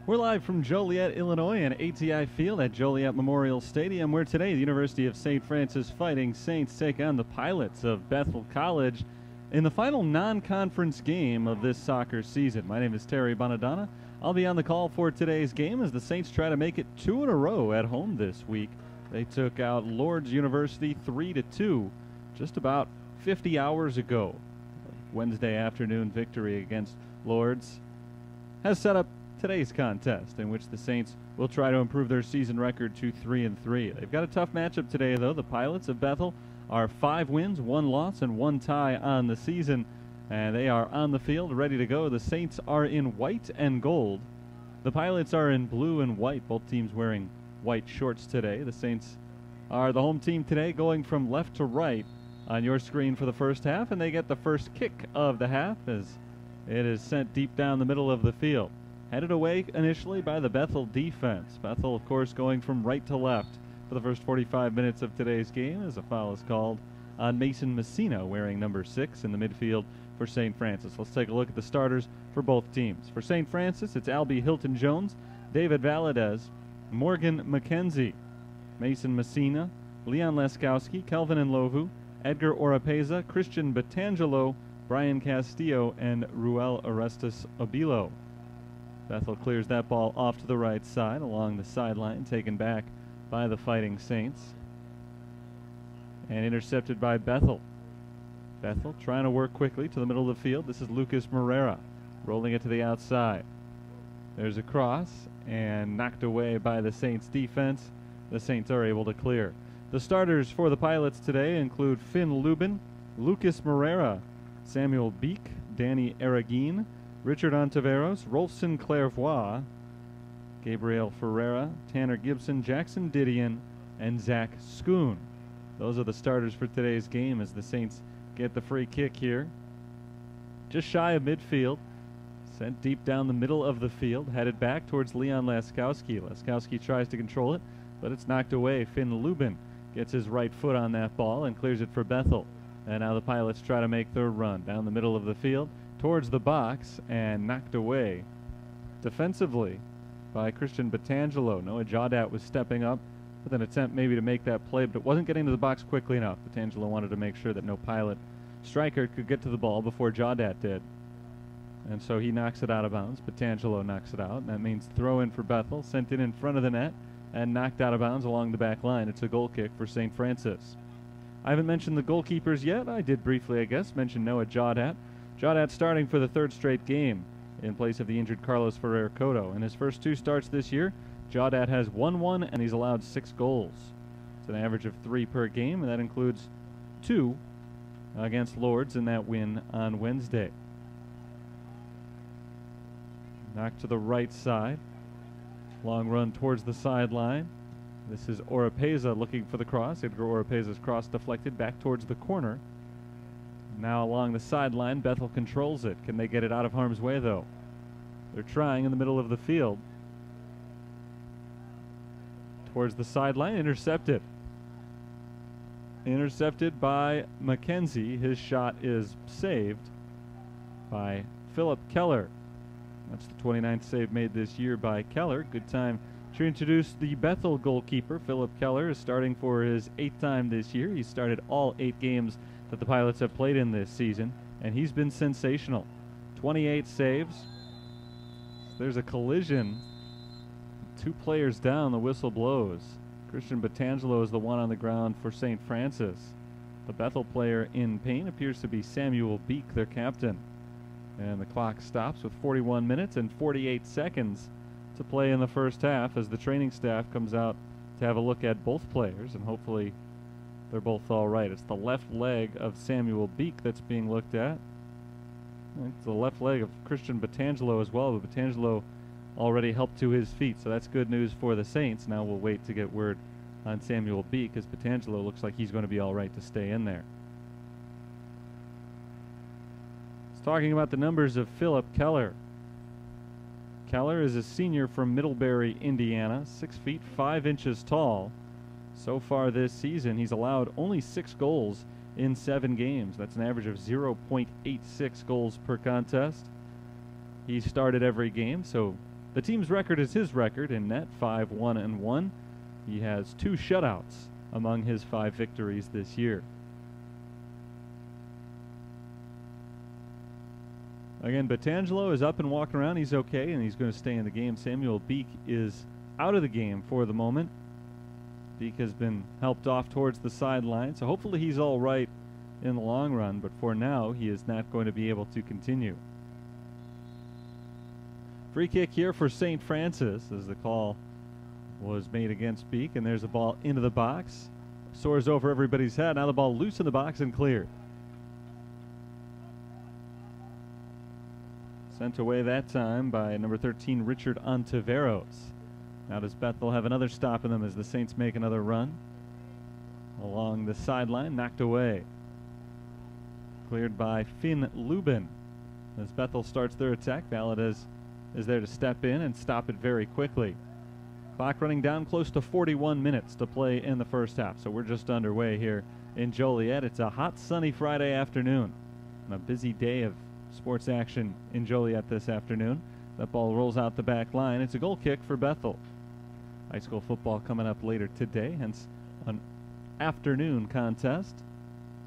We're live from Joliet, Illinois, and ATI Field at Joliet Memorial Stadium, where today the University of St. Francis Fighting Saints take on the Pilots of Bethel College in the final non-conference game of this soccer season. My name is Terry Bonadonna. I'll be on the call for today's game as the Saints try to make it 2 in a row at home this week. They took out Lourdes University 3-2 just about 50 hours ago. Wednesday afternoon victory against Lourdes has set up today's contest, in which the Saints will try to improve their season record to 3-3. They've got a tough matchup today, though. The Pilots of Bethel are 5 wins, 1 loss, and 1 tie on the season, and they are on the field ready to go. The Saints are in white and gold. The Pilots are in blue and white, both teams wearing white shorts today. The Saints are the home team today, going from left to right on your screen for the first half, and they get the first kick of the half as it is sent deep down the middle of the field. Headed away initially by the Bethel defense. Bethel, of course, going from right to left for the first 45 minutes of today's game as a foul is called on Mason Messina, wearing number 6 in the midfield for St. Francis. Let's take a look at the starters for both teams. For St. Francis, it's Albie Hilton-Jones, David Valadez, Morgan McKenzie, Mason Messina, Leon Laskowski, Kelvin Nlovu, Edgar Oropeza, Christian Batangelo, Brian Castillo, and Ruel Orestes Obilo. Bethel clears that ball off to the right side along the sideline, taken back by the Fighting Saints and intercepted by Bethel. Bethel trying to work quickly to the middle of the field. This is Lucas Morera rolling it to the outside. There's a cross and knocked away by the Saints defense. The Saints are able to clear. The starters for the Pilots today include Finn Lubin, Lucas Morera, Samuel Beek, Danny Aragin, Richard Ontiveros, Rolfson Clairvoix, Gabriel Ferreira, Tanner Gibson, Jackson Didion, and Zach Schoon. Those are the starters for today's game as the Saints get the free kick here. Just shy of midfield, sent deep down the middle of the field, headed back towards Leon Laskowski. Laskowski tries to control it, but it's knocked away. Finn Lubin gets his right foot on that ball and clears it for Bethel. And now the Pilots try to make their run down the middle of the field towards the box and knocked away defensively by Christian Batangelo. Noah Jaudat was stepping up with an attempt maybe to make that play, but it wasn't getting to the box quickly enough. Batangelo wanted to make sure that no Pilot striker could get to the ball before Jaudat did. And so he knocks it out of bounds. Batangelo knocks it out, and that means throw in for Bethel, sent in front of the net and knocked out of bounds along the back line. It's a goal kick for St. Francis. I haven't mentioned the goalkeepers yet. I did briefly, I guess, mention Noah Jaudat. Jaudat starting for the 3rd straight game in place of the injured Carlos Ferrer Cotto. In his first 2 starts this year, Jaudat has 1-1 and he's allowed 6 goals. It's an average of 3 per game, and that includes 2 against Lourdes in that win on Wednesday. Knocked to the right side. Long run towards the sideline. This is Oropeza looking for the cross. Edgar Oropeza's cross deflected back towards the corner. Now along the sideline, Bethel controls it. Can they get it out of harm's way, though? They're trying in the middle of the field. Towards the sideline, intercepted. Intercepted by McKenzie. His shot is saved by Philip Keller. That's the 29th save made this year by Keller. Good time to introduce the Bethel goalkeeper. Philip Keller is starting for his 8th time this year. He started all 8 games that the Pilots have played in this season, and he's been sensational. 28 saves. There's a collision. 2 players down, the whistle blows. Christian Batangelo is the one on the ground for St. Francis. The Bethel player in pain appears to be Samuel Beek, their captain. And the clock stops with 41 minutes and 48 seconds to play in the first half as the training staff comes out to have a look at both players, and hopefully they're both all right. It's the left leg of Samuel Beek that's being looked at. It's the left leg of Christian Batangelo as well, but Batangelo already helped to his feet, so that's good news for the Saints. Now we'll wait to get word on Samuel Beek, as Batangelo looks like he's going to be all right to stay in there. It's talking about the numbers of Philip Keller. Keller is a senior from Middlebury, Indiana, 6 feet 5 inches tall. So far this season, he's allowed only 6 goals in 7 games. That's an average of 0.86 goals per contest. He started every game, so The team's record is his record in net, 5-1-1. He has 2 shutouts among his 5 victories this year. Again, Batangelo is up and walking around. He's okay, and he's going to stay in the game. Samuel Beek is out of the game for the moment. Beek has been helped off towards the sideline, so hopefully he's all right in the long run, but for now, he is not going to be able to continue. Free kick here for St. Francis as the call was made against Beek, and there's a ball into the box. Soars over everybody's head. Now the ball loose in the box and cleared. Sent away that time by number 13, Richard Ontiveros. Now does Bethel have another stop in them as the Saints make another run? Along the sideline, knocked away. Cleared by Finn Lubin. As Bethel starts their attack, Valadez is there to step in and stop it very quickly. Clock running down close to 41 minutes to play in the first half, so we're just underway here in Joliet. It's a hot, sunny Friday afternoon and a busy day of sports action in Joliet this afternoon. That ball rolls out the back line. It's a goal kick for Bethel. High school football coming up later today, hence an afternoon contest.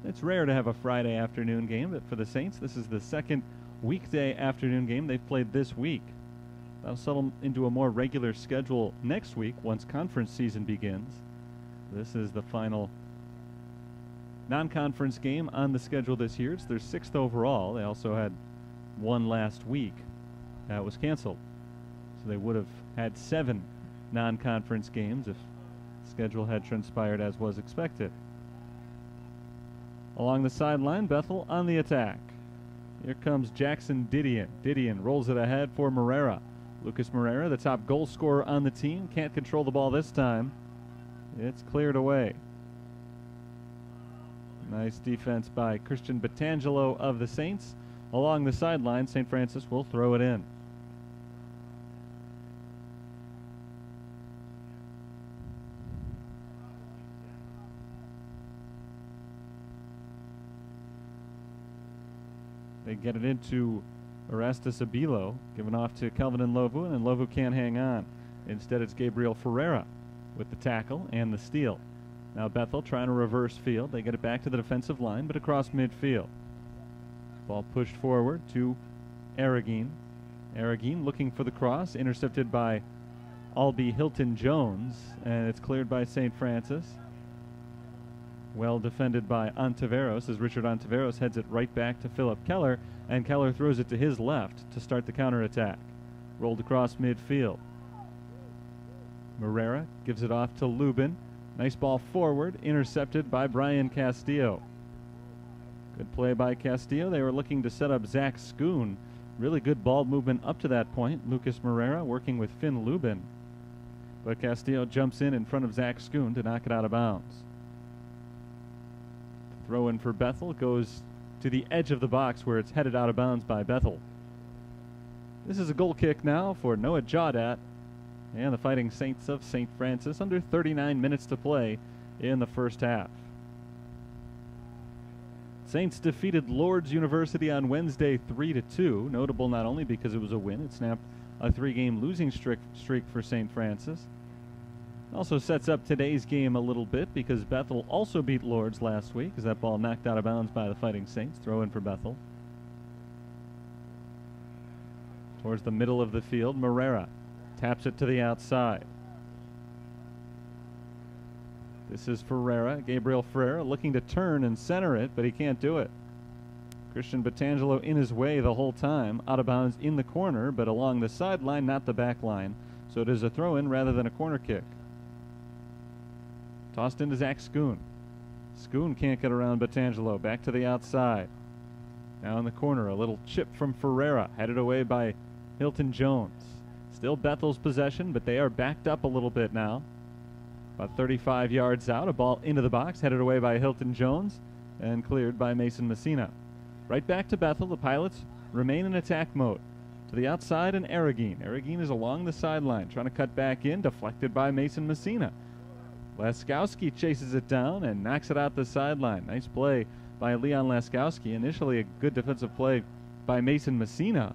It's rare to have a Friday afternoon game, but for the Saints, this is the second weekday afternoon game they've played this week. That'll settle into a more regular schedule next week once conference season begins. This is the final non-conference game on the schedule this year. It's their 6th overall. They also had one last week that was canceled. So they would have had 7 non-conference games if the schedule had transpired as was expected. Along the sideline, Bethel on the attack. Here comes Jackson Didion. Didion rolls it ahead for Morera. Lucas Morera, the top goal scorer on the team, can't control the ball this time. It's cleared away. Nice defense by Christian Batangelo of the Saints. Along the sideline, St. Francis will throw it in. They get it into Erastus Abilo, given off to Kelvin and Lovu can't hang on. Instead, it's Gabriel Ferreira with the tackle and the steal. Now Bethel trying to reverse field. They get it back to the defensive line, but across midfield. Ball pushed forward to Aragin. Aragin looking for the cross, intercepted by Albie Hilton-Jones, and it's cleared by St. Francis. Well defended by Ontiveros as Richard Ontiveros heads it right back to Philip Keller, and Keller throws it to his left to start the counterattack. Rolled across midfield. Morera gives it off to Lubin. Nice ball forward, intercepted by Brian Castillo. Good play by Castillo. They were looking to set up Zach Schoon. Really good ball movement up to that point. Lucas Morera working with Finn Lubin. But Castillo jumps in front of Zach Schoon to knock it out of bounds. Throw in for Bethel goes to the edge of the box where it's headed out of bounds by Bethel. This is a goal kick now for Noah Jaudat and the Fighting Saints of St. Francis. Under 39 minutes to play in the first half. Saints defeated Lourdes University on Wednesday 3-2. Notable not only because it was a win, it snapped a 3-game losing streak for St. Francis. Also sets up today's game a little bit because Bethel also beat Lourdes last week as that ball knocked out of bounds by the Fighting Saints. Throw in for Bethel. Towards the middle of the field, Morera taps it to the outside. This is Ferreira, Gabriel Ferreira, looking to turn and center it, but he can't do it. Christian Batangelo in his way the whole time, out of bounds in the corner, but along the sideline, not the back line. So it is a throw-in rather than a corner kick. Tossed into Zach Schoon. Schoon can't get around Batangelo. Back to the outside. Now in the corner, a little chip from Ferreira, headed away by Hilton Jones. Still Bethel's possession, but they are backed up a little bit now. About 35 yards out, a ball into the box, headed away by Hilton Jones, and cleared by Mason Messina. Right back to Bethel. The Pilots remain in attack mode. To the outside, and Aragin. Aragin is along the sideline, trying to cut back in, deflected by Mason Messina. Laskowski chases it down and knocks it out the sideline. Nice play by Leon Laskowski. Initially a good defensive play by Mason Messina.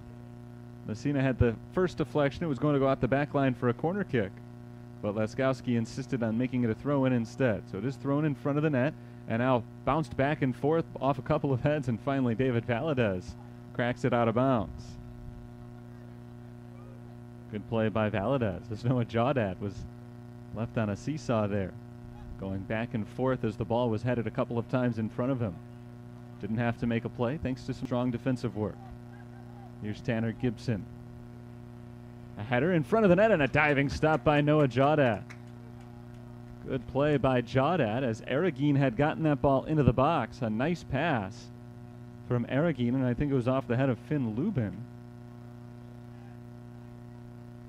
Messina had the first deflection. It was going to go out the back line for a corner kick, but Laskowski insisted on making it a throw-in instead. So it is thrown in front of the net, and now bounced back and forth off a couple of heads, and finally David Valadez cracks it out of bounds. Good play by Valadez, as Noah Jawdat was left on a seesaw there, going back and forth as the ball was headed a couple of times in front of him. Didn't have to make a play thanks to some strong defensive work. Here's Tanner Gibson. A header in front of the net and a diving stop by Noah Jawdat. Good play by Jawdat as Aragin had gotten that ball into the box. A nice pass from Aragin, and I think it was off the head of Finn Lubin.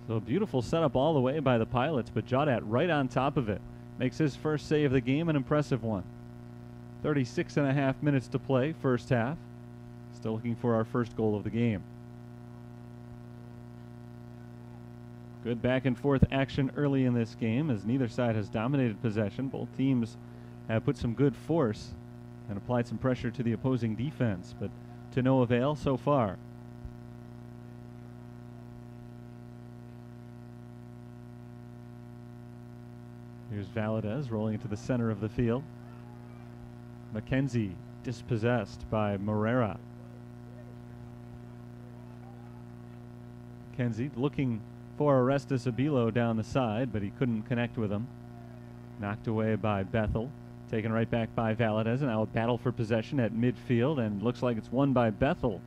So a beautiful setup all the way by the Pilots, but Jawdat right on top of it. Makes his first save of the game, an impressive one. 36.5 minutes to play, first half. Still looking for our first goal of the game. Good back and forth action early in this game as neither side has dominated possession. Both teams have put some good force and applied some pressure to the opposing defense, but to no avail so far. Here's Valadez rolling into the center of the field. McKenzie dispossessed by Morera. McKenzie looking for Orestes Abilo down the side, but he couldn't connect with him. Knocked away by Bethel. Taken right back by Valadez, and now a battle for possession at midfield, and looks like it's won by Bethel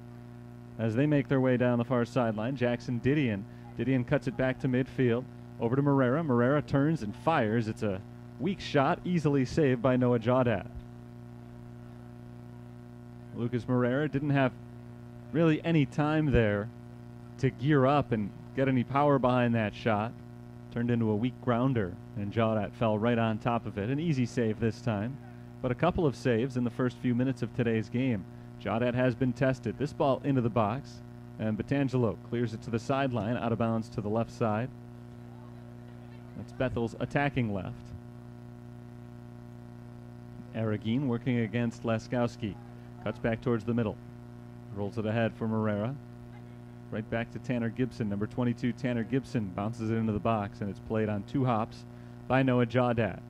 as they make their way down the far sideline. Jackson Didion. Didion cuts it back to midfield. Over to Morera. Morera turns and fires. It's a weak shot, easily saved by Noah Jawdat. Lucas Morera didn't have really any time there to gear up and get any power behind that shot. Turned into a weak grounder, and Jawdat fell right on top of it. An easy save this time, but a couple of saves in the first few minutes of today's game. Jawdat has been tested. This ball into the box, and Batangelo clears it to the sideline, out of bounds to the left side. That's Bethel's attacking left. Aragin working against Laskowski. Cuts back towards the middle. Rolls it ahead for Morera. Right back to Tanner Gibson. Number 22, Tanner Gibson, bounces it into the box, and it's played on two hops by Noah Jawdat.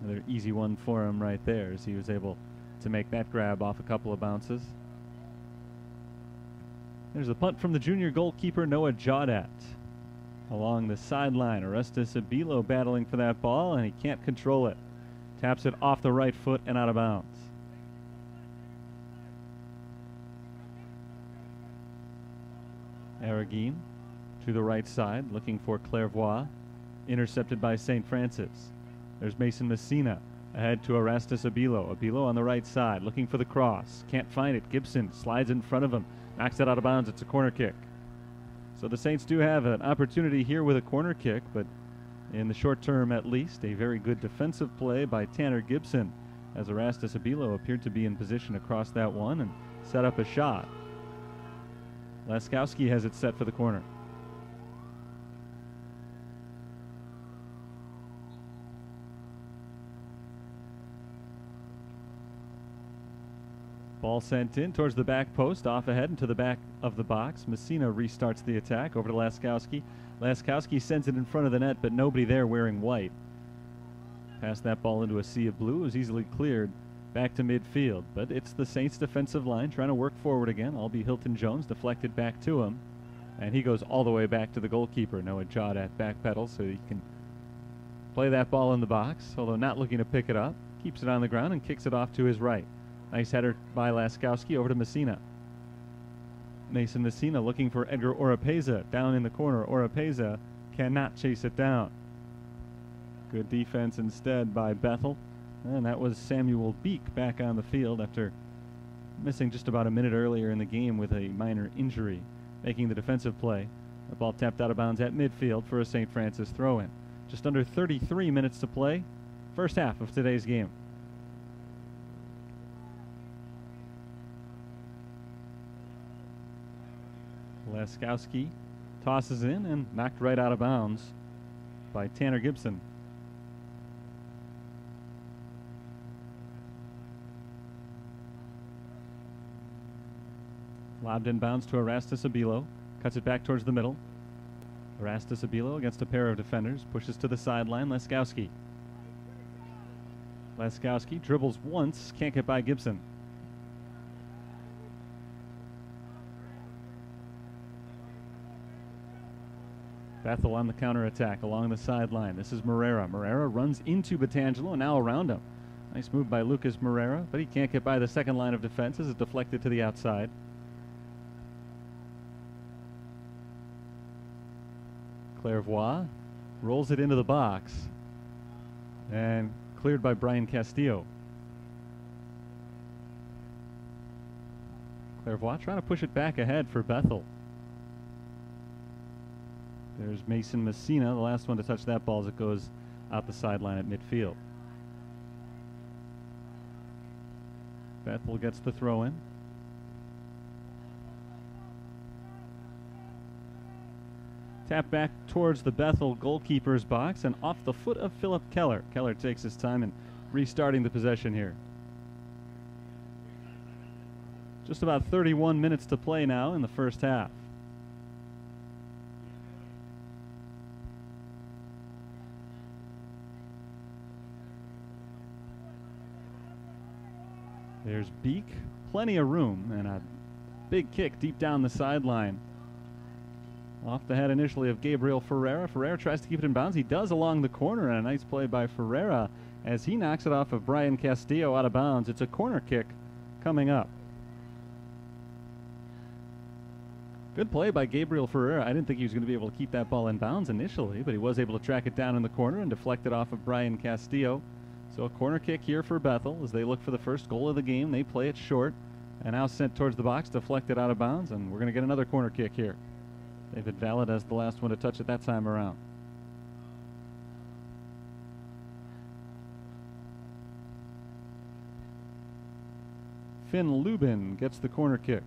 Another easy one for him right there, as he was able to make that grab off a couple of bounces. There's a punt from the junior goalkeeper, Noah Jawdat. Along the sideline, Orestes Abilo battling for that ball, and he can't control it. Taps it off the right foot and out of bounds. Aragin to the right side, looking for Clairvoix. Intercepted by St. Francis. There's Mason Messina ahead to Orestes Abilo. Abilo on the right side, looking for the cross. Can't find it. Gibson slides in front of him. Knocks it out of bounds. It's a corner kick. So the Saints do have an opportunity here with a corner kick, but in the short term at least, a very good defensive play by Tanner Gibson as Orestes Abilo appeared to be in position across that one and set up a shot. Laskowski has it set for the corner. Ball sent in towards the back post, off ahead and to the back of the box. Messina restarts the attack over to Laskowski. Laskowski sends it in front of the net, but nobody there wearing white. Passed that ball into a sea of blue. It was easily cleared back to midfield, but it's the Saints defensive line trying to work forward again. Albie Hilton Jones deflected back to him, and he goes all the way back to the goalkeeper. Noah Jawdat backpedals so he can play that ball in the box, although not looking to pick it up. Keeps it on the ground and kicks it off to his right. Nice header by Laskowski over to Messina. Mason Messina looking for Edgar Oropeza down in the corner. Oropeza cannot chase it down. Good defense instead by Bethel. And that was Samuel Beek back on the field after missing just about a minute earlier in the game with a minor injury, making the defensive play. The ball tapped out of bounds at midfield for a St. Francis throw-in. Just under 33 minutes to play, first half of today's game. Laskowski tosses in and knocked right out of bounds by Tanner Gibson. Lobbed in bounds to Orestes Abilo. Cuts it back towards the middle. Erastus Abilo against a pair of defenders. Pushes to the sideline. Leskowski. Leskowski dribbles once. Can't get by Gibson. Bethel on the counterattack along the sideline. This is Moreira. Moreira runs into Batangelo and now around him. Nice move by Lucas Moreira, but he can't get by the second line of defense as it's deflected to the outside. Clairvoy rolls it into the box and cleared by Brian Castillo. Clairvoy trying to push it back ahead for Bethel. There's Mason Messina, the last one to touch that ball as it goes out the sideline at midfield. Bethel gets the throw in. Tap back towards the Bethel goalkeeper's box and off the foot of Philip Keller. Keller takes his time in restarting the possession here. Just about 31 minutes to play now in the first half. There's Beek, plenty of room, and a big kick deep down the sideline. Off the head initially of Gabriel Ferreira. Ferreira tries to keep it in bounds. He does along the corner, and a nice play by Ferreira as he knocks it off of Brian Castillo out of bounds. It's a corner kick coming up. Good play by Gabriel Ferreira. I didn't think he was going to be able to keep that ball in bounds initially, but he was able to track it down in the corner and deflect it off of Brian Castillo. So a corner kick here for Bethel as they look for the first goal of the game. They play it short and now sent towards the box, deflected out of bounds, and we're going to get another corner kick here. David Valadez, the last one to touch it that time around. Finn Lubin gets the corner kick.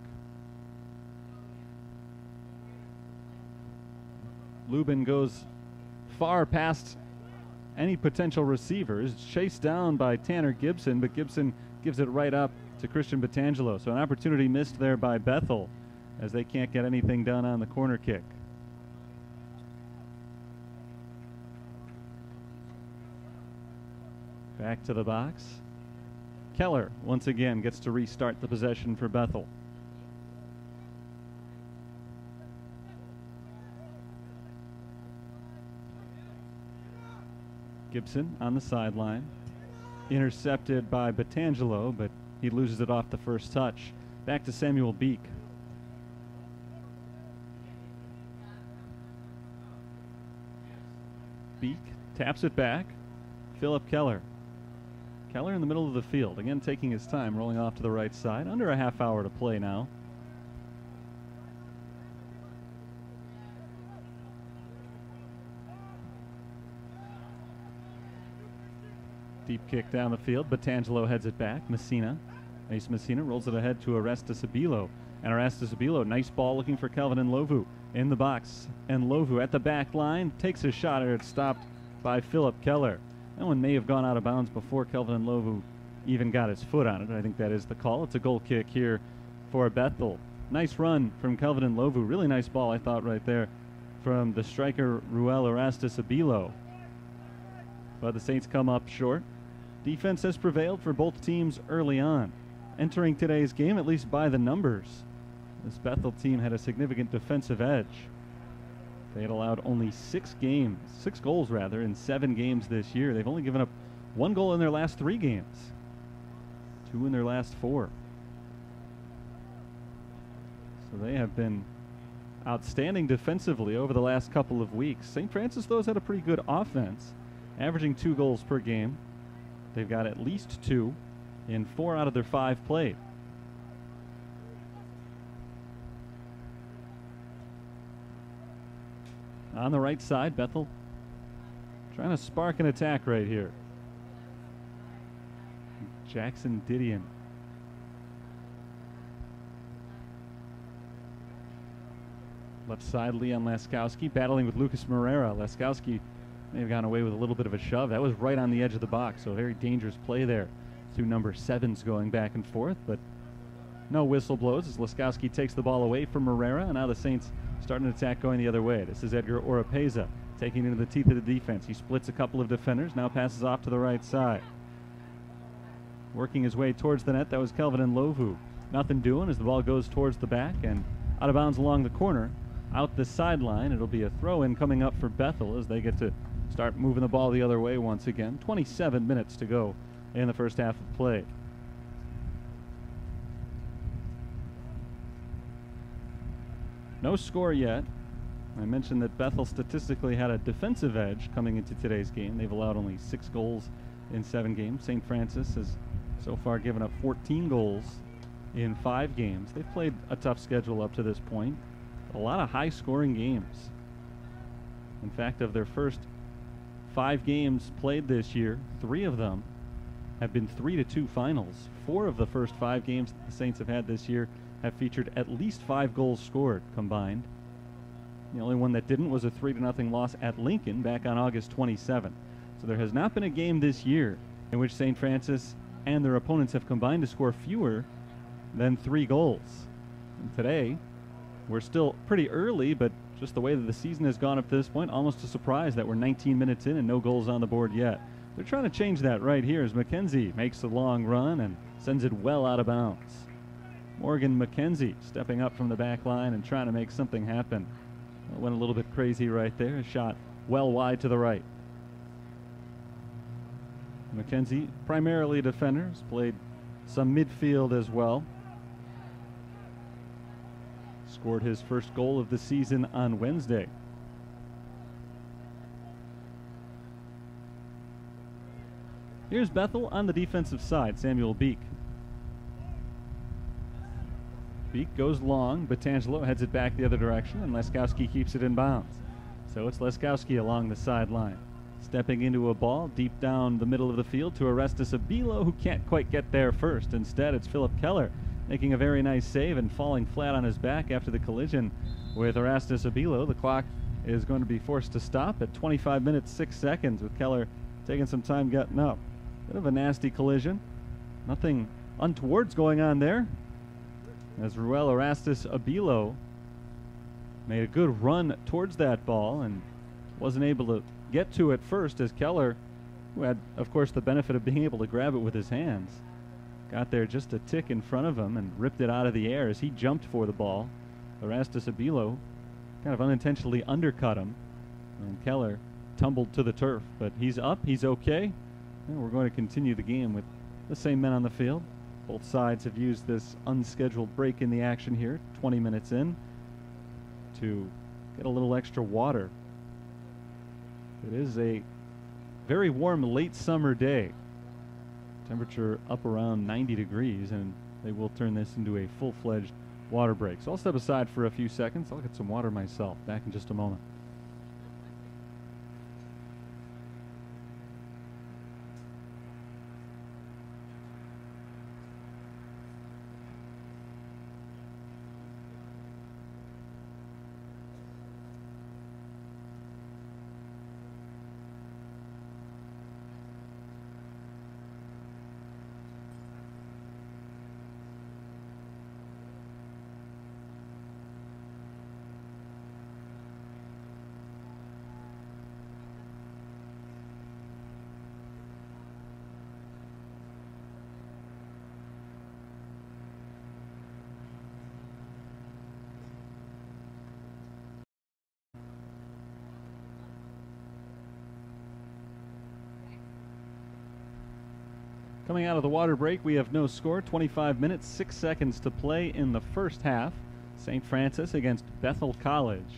Lubin goes far past any potential receivers. Chased down by Tanner Gibson, but Gibson gives it right up to Christian Batangelo. So an opportunity missed there by Bethel as they can't get anything done on the corner kick. Back to the box. Keller once again gets to restart the possession for Bethel. Gibson on the sideline. Intercepted by Batangelo, but he loses it off the first touch. Back to Samuel Beek. Beek taps it back. Philip Keller. Keller in the middle of the field. Again taking his time, rolling off to the right side. Under a half hour to play now. Deep kick down the field. Batangelo heads it back. Messina. Ace Messina rolls it ahead to Erastus Abilo. And Erastus Abilo, nice ball looking for Kelvin Nlovu in the box. And Nlovu at the back line takes a shot and it's stopped by Philip Keller. That one may have gone out of bounds before Kelvin Nlovu even got his foot on it. I think that is the call. It's a goal kick here for Bethel. Nice run from Kelvin Nlovu. Really nice ball, I thought, right there from the striker Ruel Erastus Abilo. But the Saints come up short. Defense has prevailed for both teams early on. Entering today's game, at least by the numbers, this Bethel team had a significant defensive edge. They had allowed only 6 goals in 7 games this year. They've only given up 1 goal in their last 3 games, 2 in their last 4. So they have been outstanding defensively over the last couple of weeks. St. Francis, though, has had a pretty good offense, averaging 2 goals per game. They've got at least 2 in 4 out of their 5 played. On the right side, Bethel trying to spark an attack right here. Jackson Didion. Left side, Leon Laskowski battling with Lucas Moreira. Laskowski may have gone away with a little bit of a shove. That was right on the edge of the box, so a very dangerous play there. 2 number 7s going back and forth, but no whistle blows as Laskowski takes the ball away from Moreira, and now the Saints starting an attack going the other way. This is Edgar Oropeza taking into the teeth of the defense. He splits a couple of defenders, now passes off to the right side. Working his way towards the net, that was Kelvin Nlovu. Nothing doing as the ball goes towards the back and out of bounds along the corner. Out the sideline, it'll be a throw-in coming up for Bethel as they get to start moving the ball the other way once again. 27 minutes to go in the first half of play. No score yet. I mentioned that Bethel statistically had a defensive edge coming into today's game. They've allowed only 6 goals in 7 games. St. Francis has so far given up 14 goals in 5 games. They've played a tough schedule up to this point. A lot of high-scoring games. In fact, of their first 5 games played this year, 3 of them have been 3-2 finals. 4 of the first 5 games that the Saints have had this year have featured at least 5 goals scored combined. The only one that didn't was a 3-0 loss at Lincoln back on August 27. So there has not been a game this year in which St. Francis and their opponents have combined to score fewer than 3 goals. And today, we're still pretty early, but just the way that the season has gone up to this point, almost a surprise that we're 19 minutes in and no goals on the board yet. They're trying to change that right here as McKenzie makes a long run and sends it well out of bounds. Morgan McKenzie stepping up from the back line and trying to make something happen. Went a little bit crazy right there. A shot well wide to the right. McKenzie, primarily a defender, has played some midfield as well. Scored his first goal of the season on Wednesday. Here's Bethel on the defensive side, Samuel Beek. Beek goes long, Batangelo heads it back the other direction, and Leskowski keeps it in bounds. So it's Leskowski along the sideline. Stepping into a ball deep down the middle of the field to Orestes Abilo, who can't quite get there first. Instead, it's Philip Keller making a very nice save and falling flat on his back after the collision with Orestes Abilo. The clock is going to be forced to stop at 25 minutes 6 seconds with Keller taking some time getting up. Bit of a nasty collision. Nothing untoward's going on there, as Ruel Orestes Abilo made a good run towards that ball and wasn't able to get to it first, as Keller, who had, of course, the benefit of being able to grab it with his hands, got there just a tick in front of him and ripped it out of the air as he jumped for the ball. Orestes Abilo kind of unintentionally undercut him, and Keller tumbled to the turf. But he's up, he's okay, and we're going to continue the game with the same men on the field. Both sides have used this unscheduled break in the action here, 20 minutes in, to get a little extra water. It is a very warm late summer day. Temperature up around 90 degrees, and they will turn this into a full-fledged water break. So I'll step aside for a few seconds. I'll get some water myself. Back in just a moment. Coming out of the water break, we have no score. 25 minutes, 6 seconds to play in the first half. St. Francis against Bethel College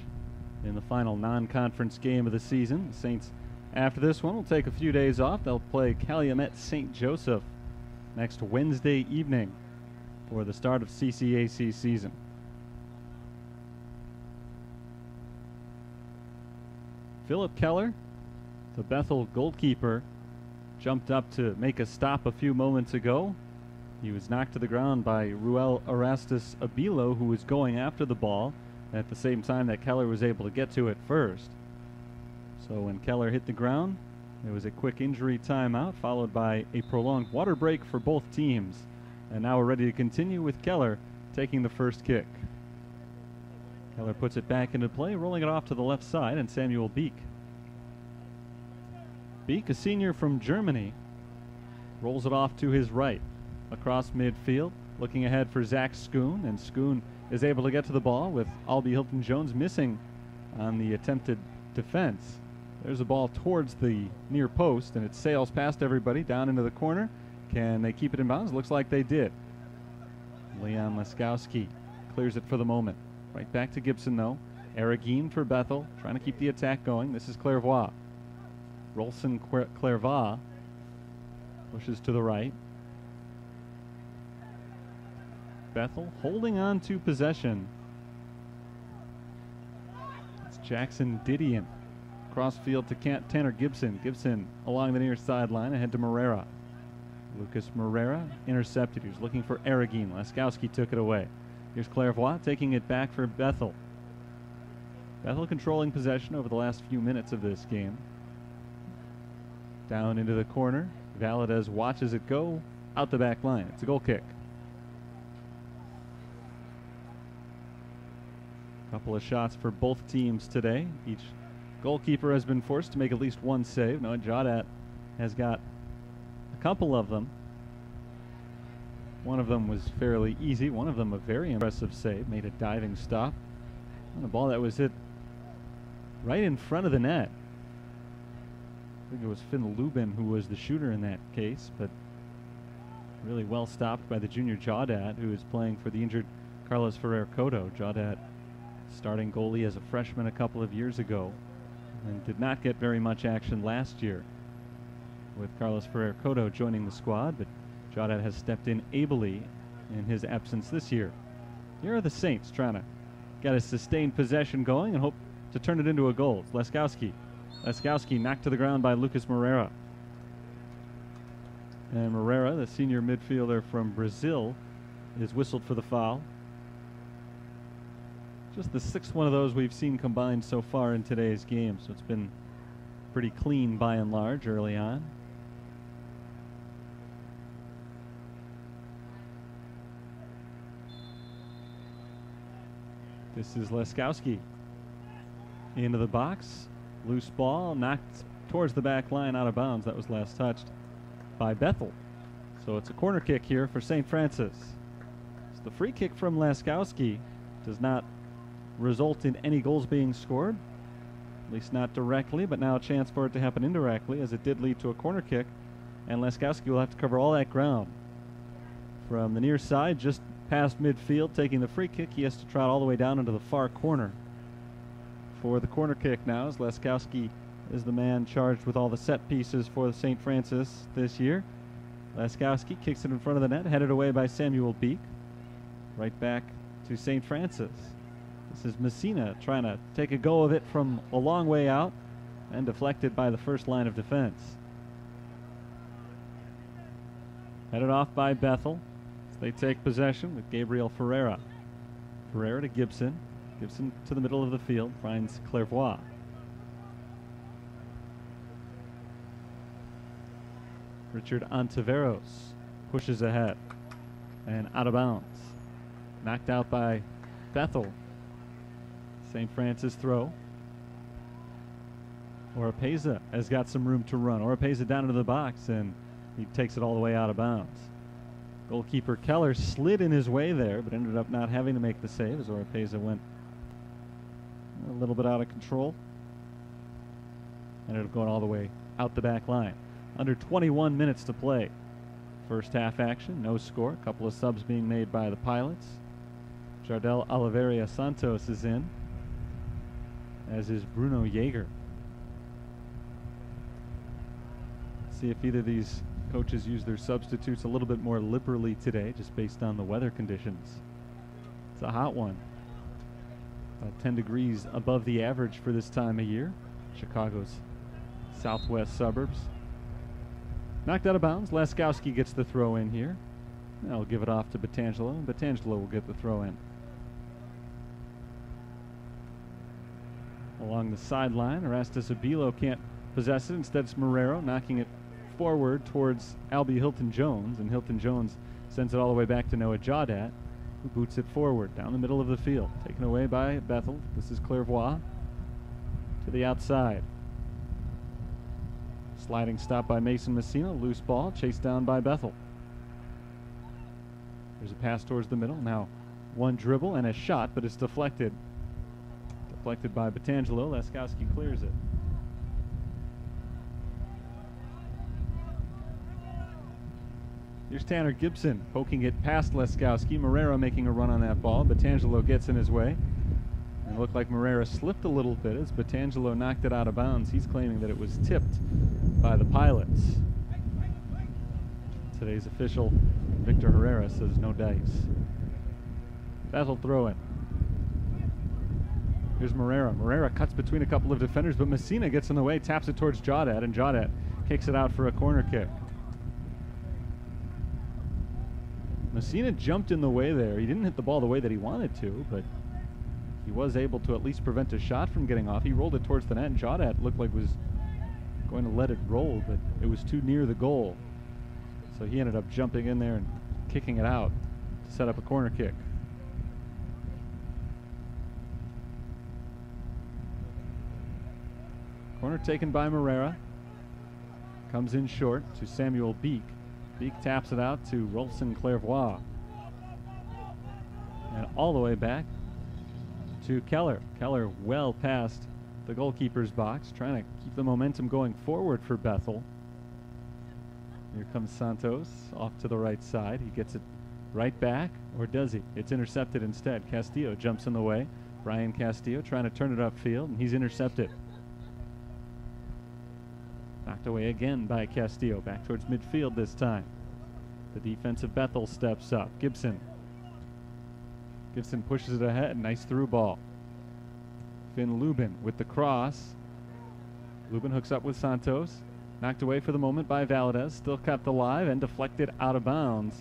in the final non-conference game of the season. The Saints, after this one, will take a few days off. They'll play Calumet St. Joseph next Wednesday evening for the start of CCAC season. Philip Keller, the Bethel goalkeeper, jumped up to make a stop a few moments ago. He was knocked to the ground by Ruel Orestes Abilo, who was going after the ball at the same time that Keller was able to get to it first. So when Keller hit the ground, there was a quick injury timeout followed by a prolonged water break for both teams. And now we're ready to continue with Keller taking the first kick. Keller puts it back into play, rolling it off to the left side, and Samuel Beek. Beek, a senior from Germany, rolls it off to his right, across midfield, looking ahead for Zach Schoon, and Schoon is able to get to the ball with Albie Hilton-Jones missing on the attempted defense. There's a ball towards the near post, and it sails past everybody down into the corner. Can they keep it in bounds? Looks like they did. Leon Leskowski clears it for the moment. Right back to Gibson, though. Arreguin for Bethel, trying to keep the attack going. This is Clairvoix. Rolson Clairvoix pushes to the right. Bethel holding on to possession. It's Jackson Didion. Crossfield to Tanner Gibson. Gibson along the near sideline, ahead to Morera. Lucas Morera intercepted. He was looking for Arreguin. Leskowski took it away. Here's Clairvoix taking it back for Bethel. Bethel controlling possession over the last few minutes of this game. Down into the corner. Valadez watches it go out the back line. It's a goal kick. Couple of shots for both teams today. Each goalkeeper has been forced to make at least one save. Noah Jaudat has got a couple of them. One of them was fairly easy. One of them a very impressive save. Made a diving stop on a ball that was hit right in front of the net. I think it was Finn Lubin who was the shooter in that case, but really well stopped by the junior Jaudat, who is playing for the injured Carlos Ferrer-Cotto. Jaudat, starting goalie as a freshman a couple of years ago, and did not get very much action last year with Carlos Ferrer-Cotto joining the squad, but Jaudat has stepped in ably in his absence this year. Here are the Saints trying to get a sustained possession going and hope to turn it into a goal. Leskowski knocked to the ground by Lucas Morera. And Morera, the senior midfielder from Brazil, is whistled for the foul. Just the sixth one of those we've seen combined so far in today's game, so it's been pretty clean by and large early on. This is Leskowski into the box. Loose ball knocked towards the back line, out of bounds. That was last touched by Bethel. So it's a corner kick here for St. Francis. So the free kick from Leskowski does not result in any goals being scored, at least not directly, but now a chance for it to happen indirectly, as it did lead to a corner kick, and Leskowski will have to cover all that ground. From the near side, just past midfield, taking the free kick, he has to trot all the way down into the far corner for the corner kick now, as Leskowski is the man charged with all the set pieces for the St. Francis this year. Leskowski kicks it in front of the net, headed away by Samuel Beek. Right back to St. Francis. This is Messina trying to take a go of it from a long way out, and deflected by the first line of defense. Headed off by Bethel. They take possession with Gabriel Ferreira. Ferreira to Gibson. Gibson to the middle of the field, finds Clairvoix. Richard Ontiveros pushes ahead and out of bounds. Knocked out by Bethel. St. Francis throw. Oropeza has got some room to run. Oropeza down into the box, and he takes it all the way out of bounds. Goalkeeper Keller slid in his way there, but ended up not having to make the save as Oropeza went a little bit out of control. Ended up going all the way out the back line. Under 21 minutes to play. First half action, no score. A couple of subs being made by the Pilots. Jardel Oliveira Santos is in, as is Bruno Jaeger. See if either of these coaches use their substitutes a little bit more liberally today, just based on the weather conditions. It's a hot one. About 10 degrees above the average for this time of year. Chicago's southwest suburbs. Knocked out of bounds. Leskowski gets the throw in here. I'll give it off to Batangelo, and Batangelo will get the throw in. Along the sideline, Erastus Abilo can't possess it. Instead, it's Marrero knocking it forward towards Albie Hilton-Jones, and Hilton-Jones sends it all the way back to Noah Jaudat. who boots it forward down the middle of the field. Taken away by Bethel. This is Clairvoix to the outside. Sliding stop by Mason Messina. Loose ball chased down by Bethel. There's a pass towards the middle. Now one dribble and a shot, but it's deflected. Deflected by Batangelo. Laskowski clears it. Here's Tanner Gibson poking it past Laskowski. Moreira making a run on that ball. Batangelo gets in his way. And it looked like Moreira slipped a little bit as Batangelo knocked it out of bounds. He's claiming that it was tipped by the Pilots. Today's official, Victor Herrera, says no dice. Bethel throw in. Here's Moreira. Moreira cuts between a couple of defenders, but Messina gets in the way, taps it towards Jaudet, and Jaudet kicks it out for a corner kick. Messina jumped in the way there. He didn't hit the ball the way that he wanted to, but he was able to at least prevent a shot from getting off. He rolled it towards the net, and Jaudet looked like was going to let it roll, but it was too near the goal. So he ended up jumping in there and kicking it out to set up a corner kick. Corner taken by Moreira. Comes in short to Samuel Beek. Beek taps it out to Rolfson Clairvoix. And all the way back to Keller. Keller well past the goalkeeper's box, trying to keep the momentum going forward for Bethel. Here comes Santos off to the right side. He gets it right back, or does he? It's intercepted instead. Castillo jumps in the way. Brian Castillo trying to turn it upfield, and he's intercepted. Knocked away again by Castillo. Back towards midfield this time. The defensive Bethel steps up. Gibson. Gibson pushes it ahead. Nice through ball. Finn Lubin with the cross. Lubin hooks up with Santos. Knocked away for the moment by Valadez. Still kept alive and deflected out of bounds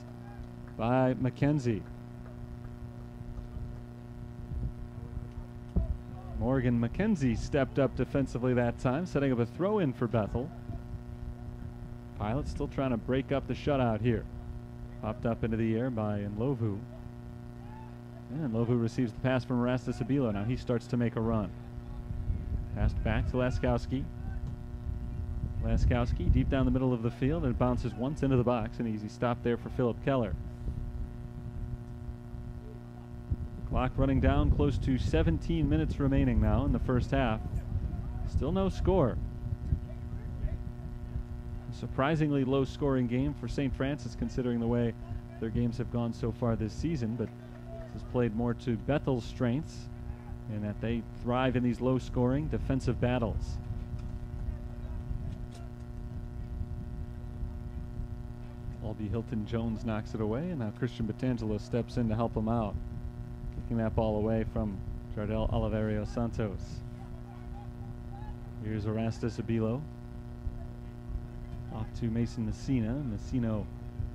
by McKenzie. Morgan McKenzie stepped up defensively that time, setting up a throw-in for Bethel. Pilots still trying to break up the shutout here. Popped up into the air by Nlovu. And Nlovu receives the pass from Erastus Abilo. Now he starts to make a run. Passed back to Laskowski. Laskowski deep down the middle of the field, and it bounces once into the box. An easy stop there for Philip Keller. Clock running down, close to 17 minutes remaining now in the first half. Still no score. A surprisingly low scoring game for St. Francis considering the way their games have gone so far this season, but this has played more to Bethel's strengths in that they thrive in these low scoring defensive battles. Albie Hilton Jones knocks it away, and now Christian Batangelo steps in to help him out. Kicking that ball away from Jardel Oliverio Santos. Here's Erastus Abilo. Off to Mason Messina. Messina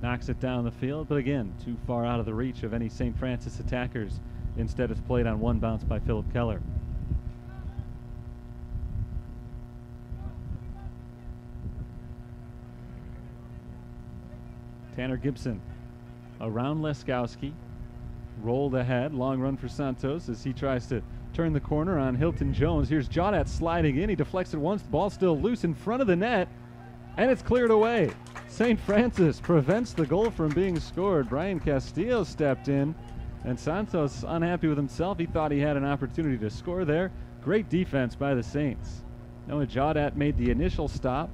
knocks it down the field, but again, too far out of the reach of any St. Francis attackers. Instead, it's played on one bounce by Philip Keller. Tanner Gibson around Laskowski. Rolled ahead, long run for Santos as he tries to turn the corner on Hilton Jones. Here's Jaudet sliding in. He deflects it once. The ball's still loose in front of the net, and it's cleared away. St. Francis prevents the goal from being scored. Brian Castillo stepped in, and Santos unhappy with himself. He thought he had an opportunity to score there. Great defense by the Saints. Noah Jaudet made the initial stop.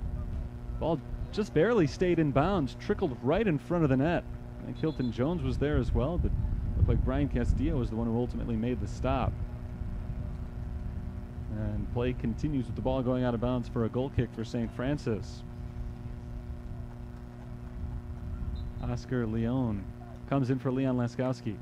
Ball just barely stayed in bounds, trickled right in front of the net. I think Hilton Jones was there as well, but looked like Brian Castillo was the one who ultimately made the stop. And play continues with the ball going out of bounds for a goal kick for St. Francis. Oscar Leon comes in for Leon Laskowski.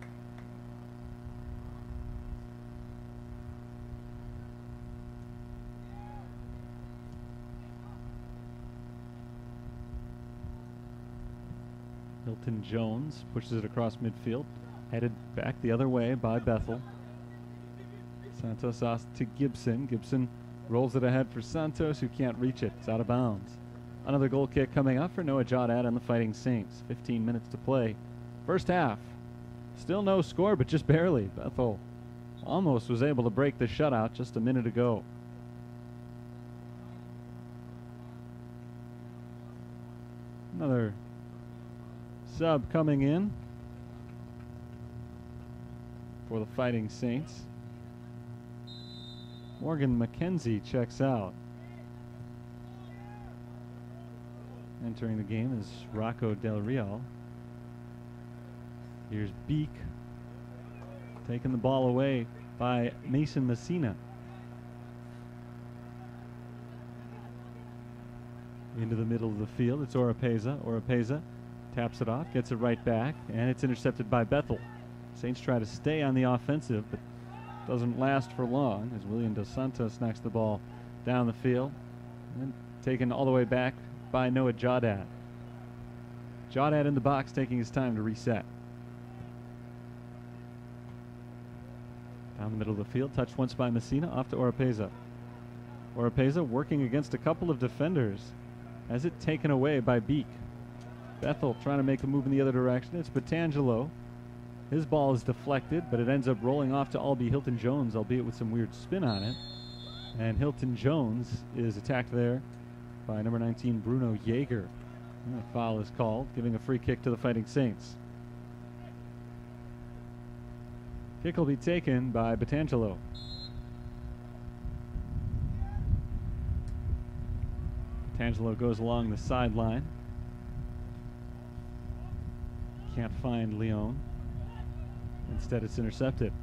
Hilton Jones pushes it across midfield, headed back the other way by Bethel. Santos off to Gibson. Gibson rolls it ahead for Santos, who can't reach it. It's out of bounds. Another goal kick coming up for Noah Jaudet and the Fighting Saints. 15 minutes to play. First half. Still no score, but just barely. Bethel almost was able to break the shutout just a minute ago. Another sub coming in for the Fighting Saints. Morgan McKenzie checks out. Entering the game is Rocco Del Real. Here's Beek, taking the ball away by Mason Messina. Into the middle of the field, it's Oropeza. Oropeza taps it off, gets it right back, and it's intercepted by Bethel. Saints try to stay on the offensive, but doesn't last for long as William Dos Santos knocks the ball down the field. And taken all the way back by Noah Jawdad. Jawdad in the box, taking his time to reset. Down the middle of the field, touched once by Messina, off to Oropeza. Oropeza working against a couple of defenders. Has it taken away by Beek. Bethel trying to make a move in the other direction. It's Petangelo. His ball is deflected, but it ends up rolling off to Albie Hilton Jones, albeit with some weird spin on it. And Hilton Jones is attacked there by number 19, Bruno Yeager. And a foul is called, giving a free kick to the Fighting Saints. Kick will be taken by Petangelo. Petangelo goes along the sideline. Can't find Leon. Instead, it's intercepted.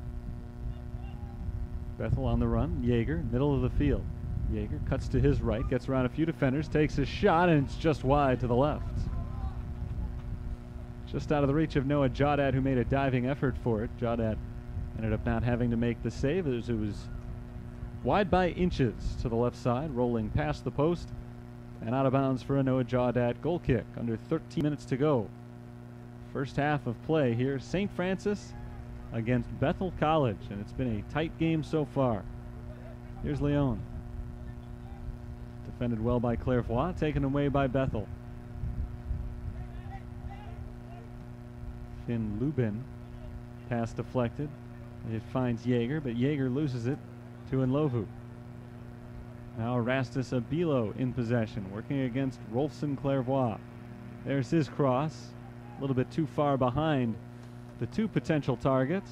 Bethel on the run. Yeager, middle of the field. Yeager cuts to his right, gets around a few defenders, takes a shot, and it's just wide to the left. Just out of the reach of Noah Jawdad, who made a diving effort for it. Jawdad ended up not having to make the save as it was wide by inches to the left side, rolling past the post and out of bounds for a Noah Jawdad goal kick. Under 13 minutes to go. First half of play here. St. Francis against Bethel College, and it's been a tight game so far. Here's Leon. Defended well by Clairvoix, taken away by Bethel. Finn Lubin, pass deflected. It finds Yeager, but Yeager loses it to Nlovu. Now Erastus Abilo in possession, working against Rolfson Clairvoix. There's his cross, a little bit too far behind the two potential targets.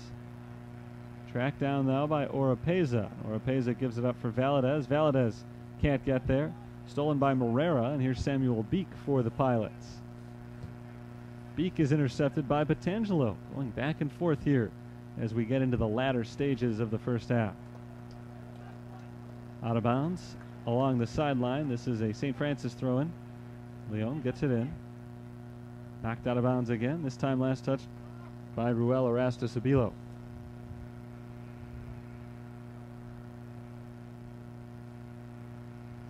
Tracked down now by Oropeza. Oropeza gives it up for Valadez. Valadez can't get there. Stolen by Morera, and here's Samuel Beek for the Pilots. Beek is intercepted by Petangelo, going back and forth here as we get into the latter stages of the first half. Out of bounds along the sideline. This is a St. Francis throw-in. Leon gets it in. Knocked out of bounds again, this time last touched by Ruel Erastus Abilo.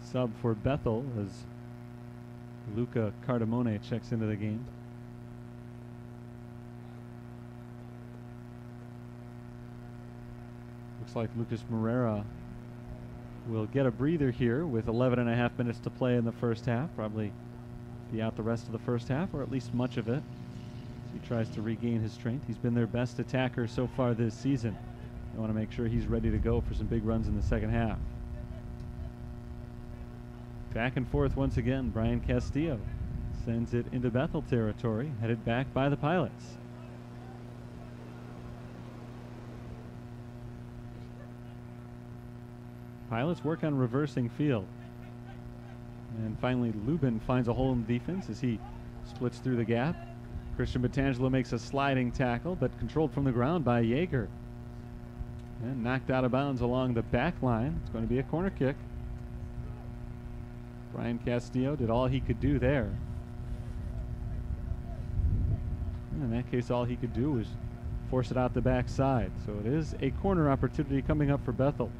Sub for Bethel as Luca Cardamone checks into the game. Looks like Lucas Morera will get a breather here with 11.5 minutes to play in the first half. Probably be out the rest of the first half, or at least much of it, as he tries to regain his strength. He's been their best attacker so far this season. They want to make sure he's ready to go for some big runs in the second half. Back and forth once again. Brian Castillo sends it into Bethel territory, headed back by the Pilots. Pilots work on reversing field. And finally, Lubin finds a hole in the defense as he splits through the gap. Christian Petangelo makes a sliding tackle, but controlled from the ground by Yeager. And knocked out of bounds along the back line. It's going to be a corner kick. Brian Castillo did all he could do there. And in that case, all he could do was force it out the backside. So it is a corner opportunity coming up for Bethel.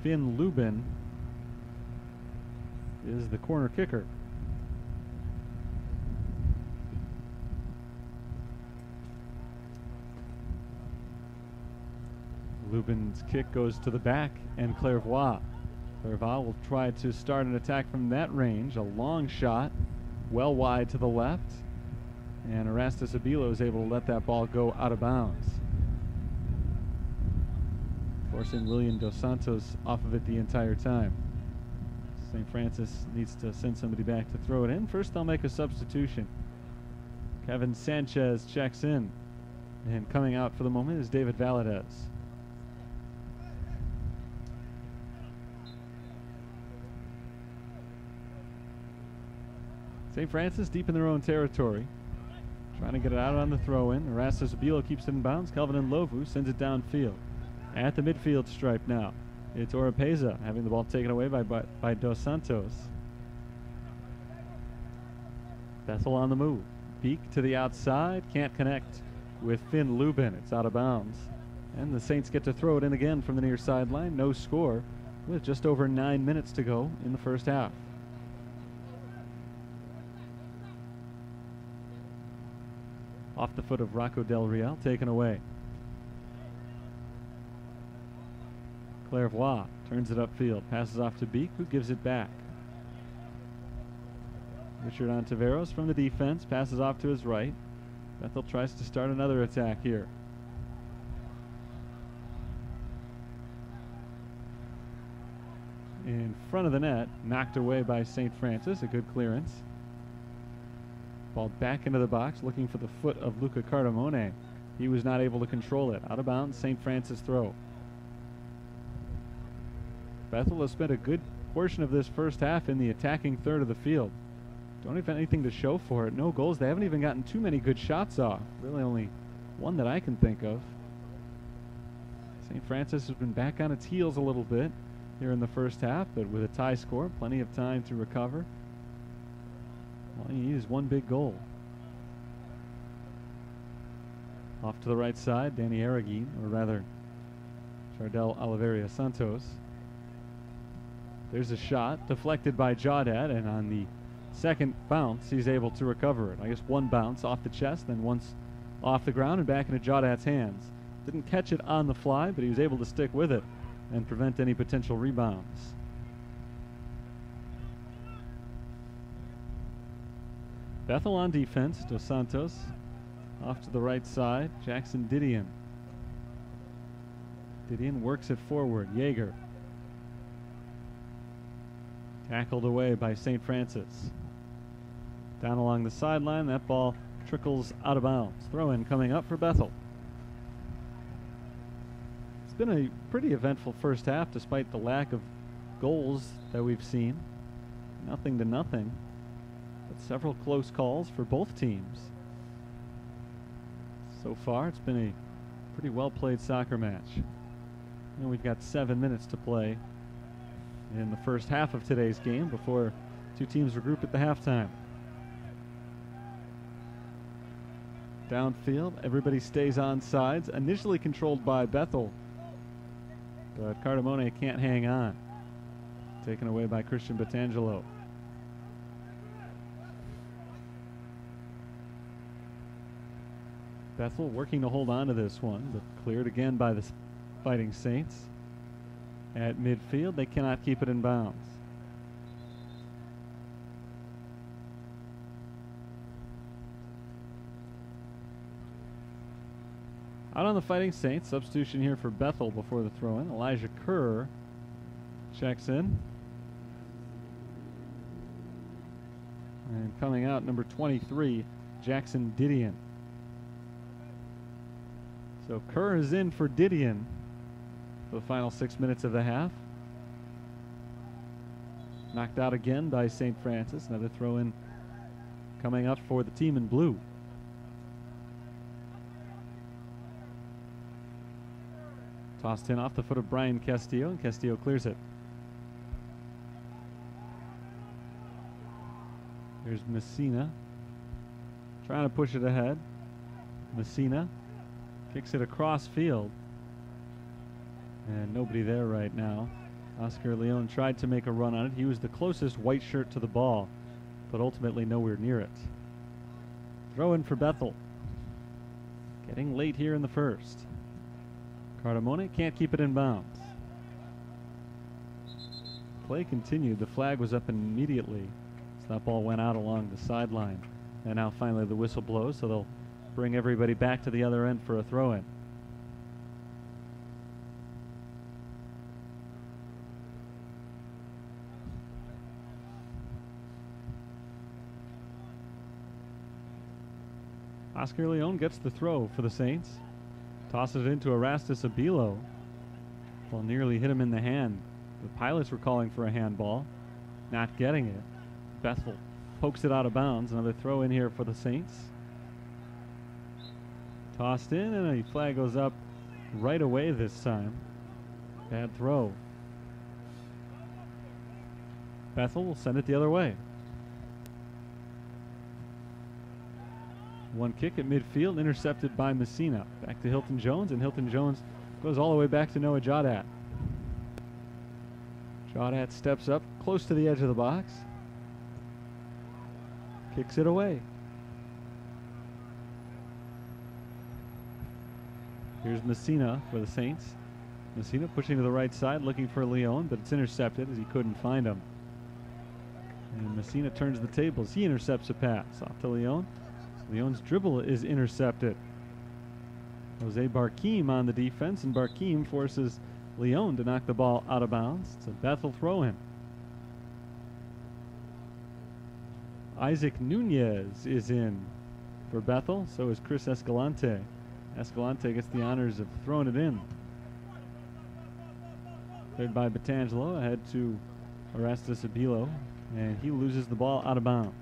Finn Lubin is the corner kicker. Lubin's kick goes to the back, and Clairvoix will try to start an attack from that range. A long shot, well wide to the left. And Erastus Abilo is able to let that ball go out of bounds, forcing William Dos Santos off of it the entire time. St. Francis needs to send somebody back to throw it in. First, they'll make a substitution. Kevin Sanchez checks in, and coming out for the moment is David Valadez. St. Francis deep in their own territory, trying to get it out on the throw-in. Erastus Abilo keeps it in bounds. Kelvin Nlovu sends it downfield. At the midfield stripe now, it's Oropeza having the ball taken away by Dos Santos. Bethel on the move. Beak to the outside, can't connect with Finn Lubin. It's out of bounds. And the Saints get to throw it in again from the near sideline. No score with just over 9 minutes to go in the first half. Off the foot of Rocco Del Real, taken away. Clairvoy turns it upfield, passes off to Beak, who gives it back. Richard Ontiveros from the defense, passes off to his right. Bethel tries to start another attack here. In front of the net, knocked away by St. Francis, a good clearance. Ball back into the box, looking for the foot of Luca Cardamone. He was not able to control it. Out of bounds, St. Francis throw. Bethel has spent a good portion of this first half in the attacking third of the field. Don't have anything to show for it. No goals. They haven't even gotten too many good shots off. Really only one that I can think of. St. Francis has been back on its heels a little bit here in the first half, but with a tie score, plenty of time to recover. All you need is one big goal. Off to the right side, Danny Arreguin, or rather, Chardel Oliveira Santos. There's a shot deflected by Jawdad, and on the second bounce, he's able to recover it. I guess one bounce off the chest, then once off the ground and back into Jawdad's hands. Didn't catch it on the fly, but he was able to stick with it and prevent any potential rebounds. Bethel on defense. Dos Santos off to the right side. Jackson Didion. Didion works it forward. Yeager. Tackled away by St. Francis. Down along the sideline, that ball trickles out of bounds. Throw-in coming up for Bethel. It's been a pretty eventful first half despite the lack of goals that we've seen. Nothing to nothing, but several close calls for both teams. So far, it's been a pretty well-played soccer match. And we've got 7 minutes to play in the first half of today's game before two teams regroup at the halftime. Downfield, everybody stays on sides. Initially controlled by Bethel, but Cardamone can't hang on. Taken away by Christian Batangelo. Bethel working to hold on to this one, but cleared again by the Fighting Saints. At midfield, they cannot keep it in bounds. Out on the Fighting Saints, substitution here for Bethel before the throw-in. Elijah Kerr checks in. And coming out, number 23, Jackson Didion. So Kerr is in for Didion for the final 6 minutes of the half. Knocked out again by St. Francis. Another throw-in coming up for the team in blue. Tossed in off the foot of Brian Castillo, and Castillo clears it. There's Messina trying to push it ahead. Messina kicks it across field, and nobody there right now. Oscar Leon tried to make a run on it. He was the closest white shirt to the ball, but ultimately nowhere near it. Throw in for Bethel. Getting late here in the first. Cardamone can't keep it in bounds. Play continued. The flag was up immediately as that ball went out along the sideline And now finally the whistle blows, so they'll bring everybody back to the other end for a throw-in. Oscar Leon gets the throw for the Saints. Tosses it into Erastus Abilo. Ball nearly hit him in the hand. The Pilots were calling for a handball, not getting it. Bethel pokes it out of bounds. Another throw in here for the Saints. Tossed in, and a flag goes up right away this time. Bad throw. Bethel will send it the other way. One kick at midfield, intercepted by Messina. Back to Hilton Jones, and Hilton Jones goes all the way back to Noah Jaudat. Jaudat steps up close to the edge of the box. Kicks it away. Here's Messina for the Saints. Messina pushing to the right side, looking for Leon, but it's intercepted as he couldn't find him. And Messina turns the tables. He intercepts a pass off to Leon. Leon's dribble is intercepted. Jose Barkeem on the defense, and Barkeem forces Leon to knock the ball out of bounds. It's a Bethel throw-in. Isaac Nunez is in for Bethel. So is Chris Escalante. Escalante gets the honors of throwing it in. Cleared by Batangelo, ahead to Erastus Abilo, and he loses the ball out of bounds.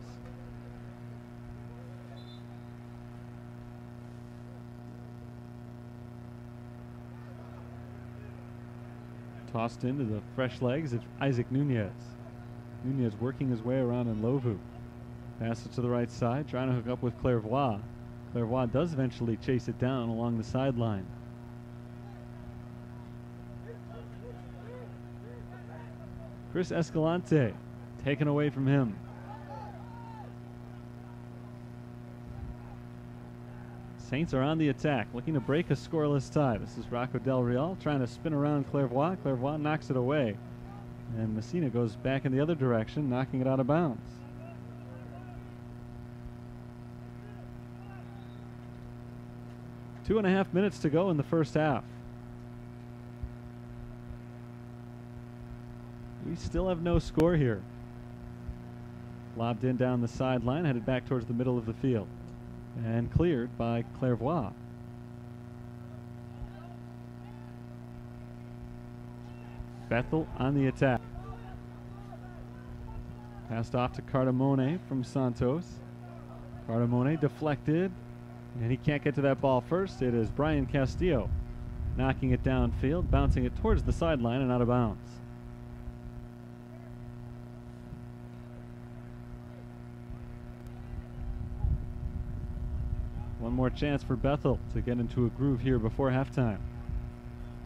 Tossed into the fresh legs, it's Isaac Nunez. Nunez working his way around in Lovu. Pass it to the right side, trying to hook up with Clairvoix. Clairvoix does eventually chase it down along the sideline. Chris Escalante taken away from him. Saints are on the attack, looking to break a scoreless tie. This is Rocco Del Real trying to spin around Clairvoix. Clairvoix knocks it away. And Messina goes back in the other direction, knocking it out of bounds. Two and a half minutes to go in the first half. We still have no score here. Lobbed in down the sideline, headed back towards the middle of the field. And cleared by Clairvoix. Bethel on the attack. Passed off to Cardamone from Santos. Cardamone deflected, and he can't get to that ball first. It is Brian Castillo knocking it downfield, bouncing it towards the sideline and out of bounds. One more chance for Bethel to get into a groove here before halftime.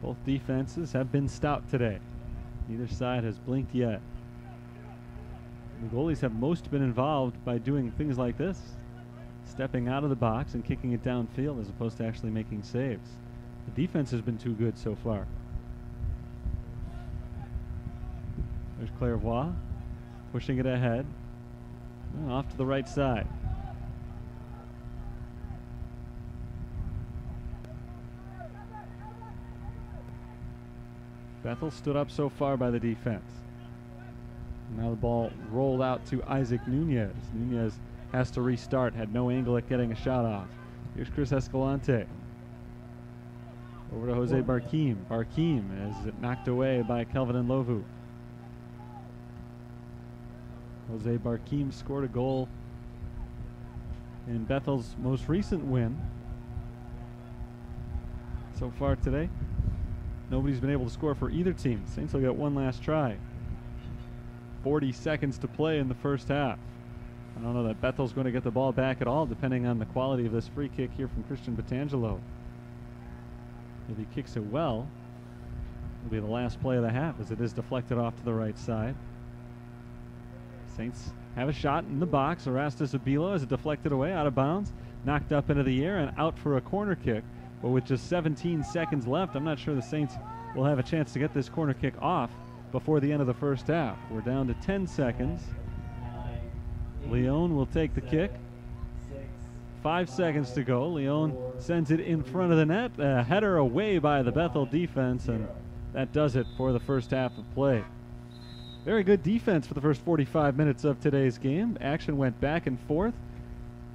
Both defenses have been stout today. Neither side has blinked yet. The goalies have most been involved by doing things like this, stepping out of the box and kicking it downfield as opposed to actually making saves. The defense has been too good so far. There's Clairvoix pushing it ahead. Off to the right side. Bethel stood up so far by the defense. Now the ball rolled out to Isaac Nunez. Nunez has to restart, had no angle at getting a shot off. Here's Chris Escalante. Over to Jose Barkeem. Barkeem is knocked away by Kelvin Nlovu. Jose Barkeem scored a goal in Bethel's most recent win so far today. Nobody's been able to score for either team. Saints will get one last try. 40 seconds to play in the first half. I don't know that Bethel's going to get the ball back at all, depending on the quality of this free kick here from Christian Batangelo. If he kicks it well, it'll be the last play of the half as it is deflected off to the right side. Saints have a shot in the box. Erastus Abilo has it deflected away, out of bounds, knocked up into the air and out for a corner kick. But with just 17 seconds left, I'm not sure the Saints will have a chance to get this corner kick off before the end of the first half. We're down to 10 seconds. Leon will take the kick. 5 seconds to go. Leon sends it in front of the net. A header away by the Bethel defense, and that does it for the first half of play. Very good defense for the first 45 minutes of today's game. Action went back and forth.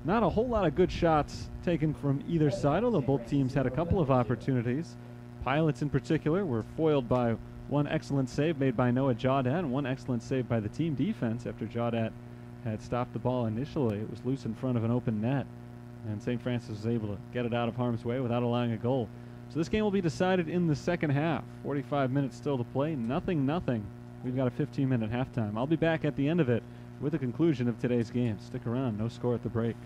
Not a whole lot of good shots taken from either side, although both teams had a couple of opportunities. Pilots in particular were foiled by one excellent save made by Noah Jaudat and one excellent save by the team defense after Jaudat had stopped the ball initially. It was loose in front of an open net, and St. Francis was able to get it out of harm's way without allowing a goal. So this game will be decided in the second half. 45 minutes still to play, nothing. We've got a 15-minute halftime. I'll be back at the end of it with the conclusion of today's game. Stick around, no score at the break.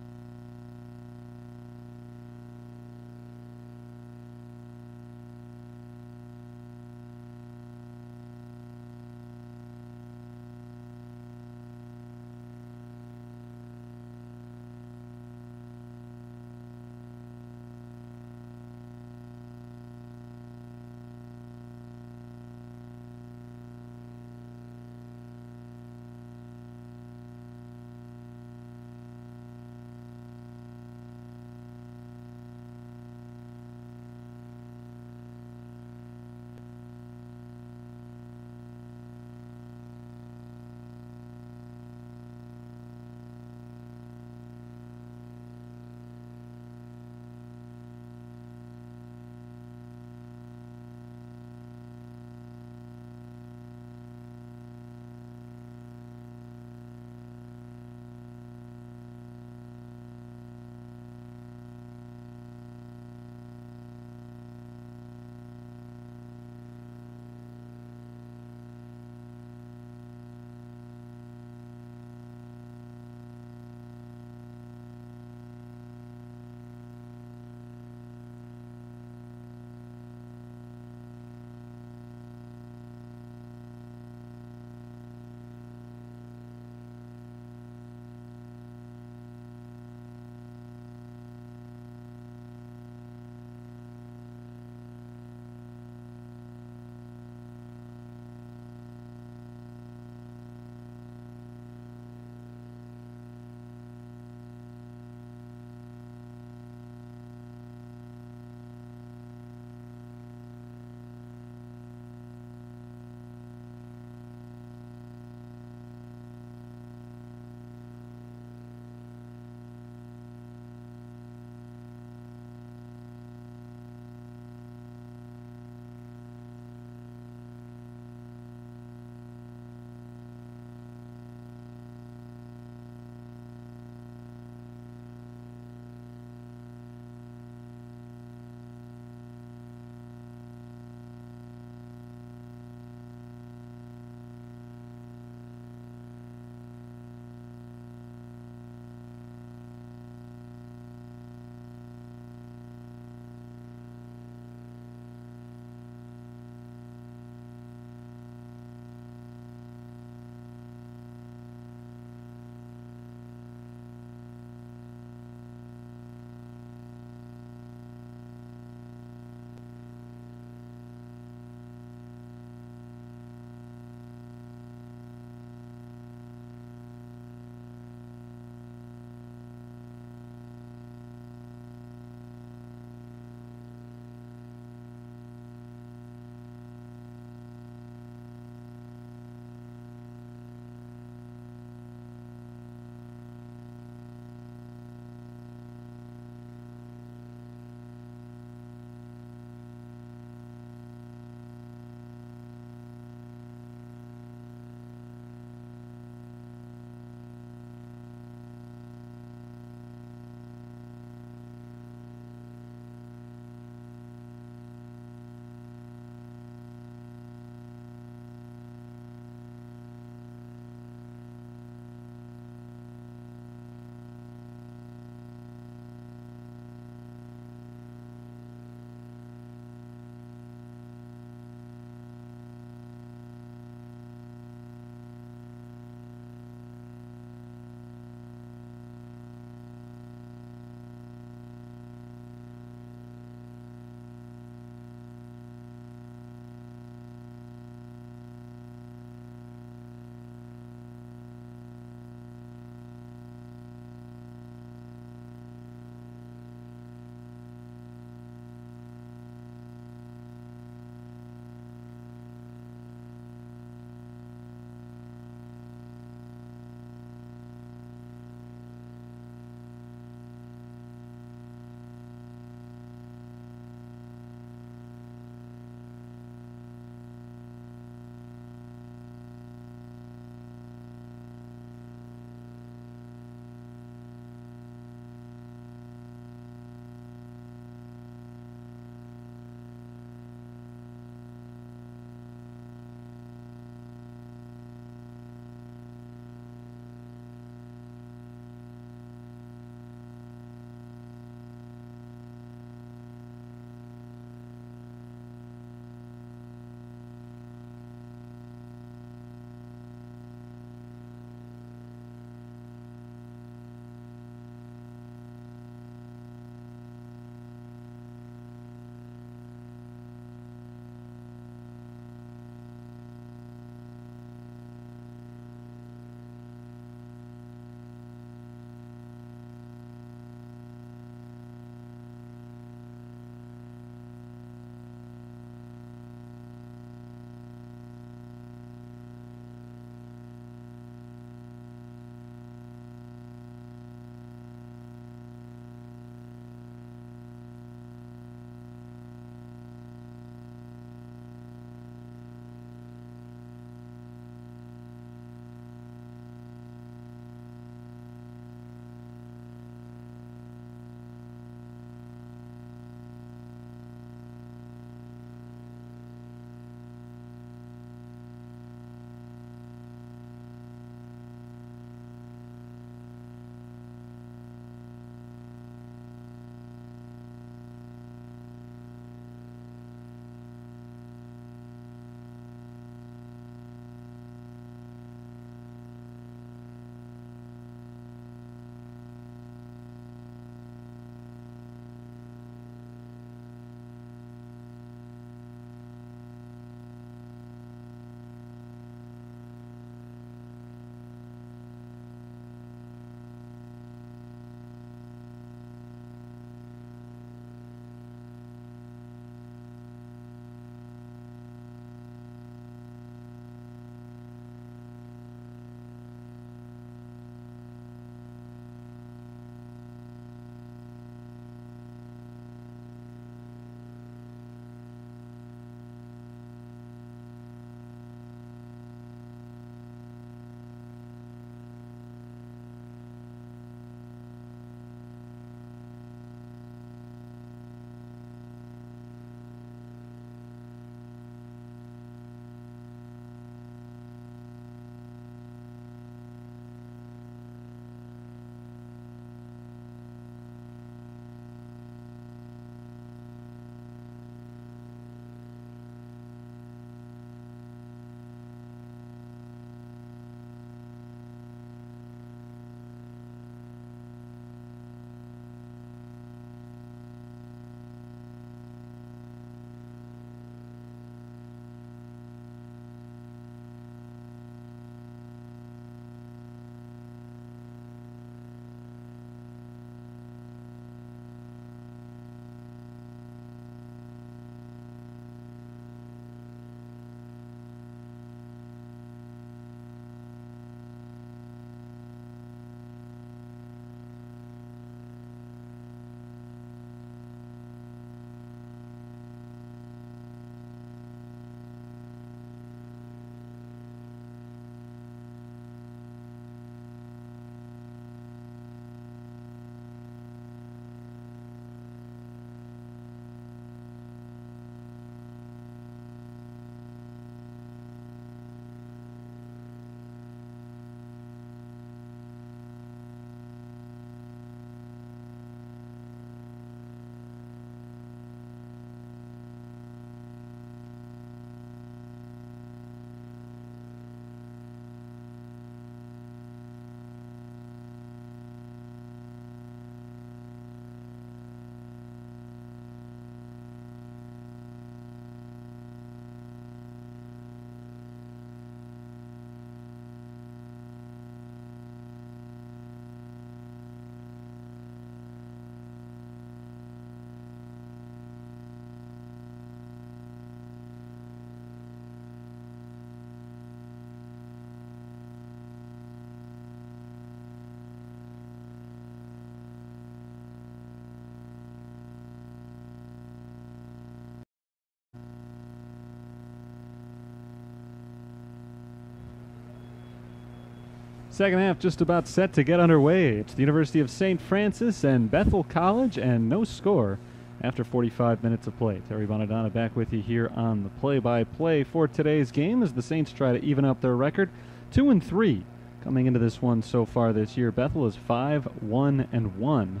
Second half just about set to get underway. It's the University of St. Francis and Bethel College, and no score after 45 minutes of play. Terry Bonadonna back with you here on the play-by-play for today's game as the Saints try to even up their record. 2-3 coming into this one so far this year. Bethel is 5-1-1,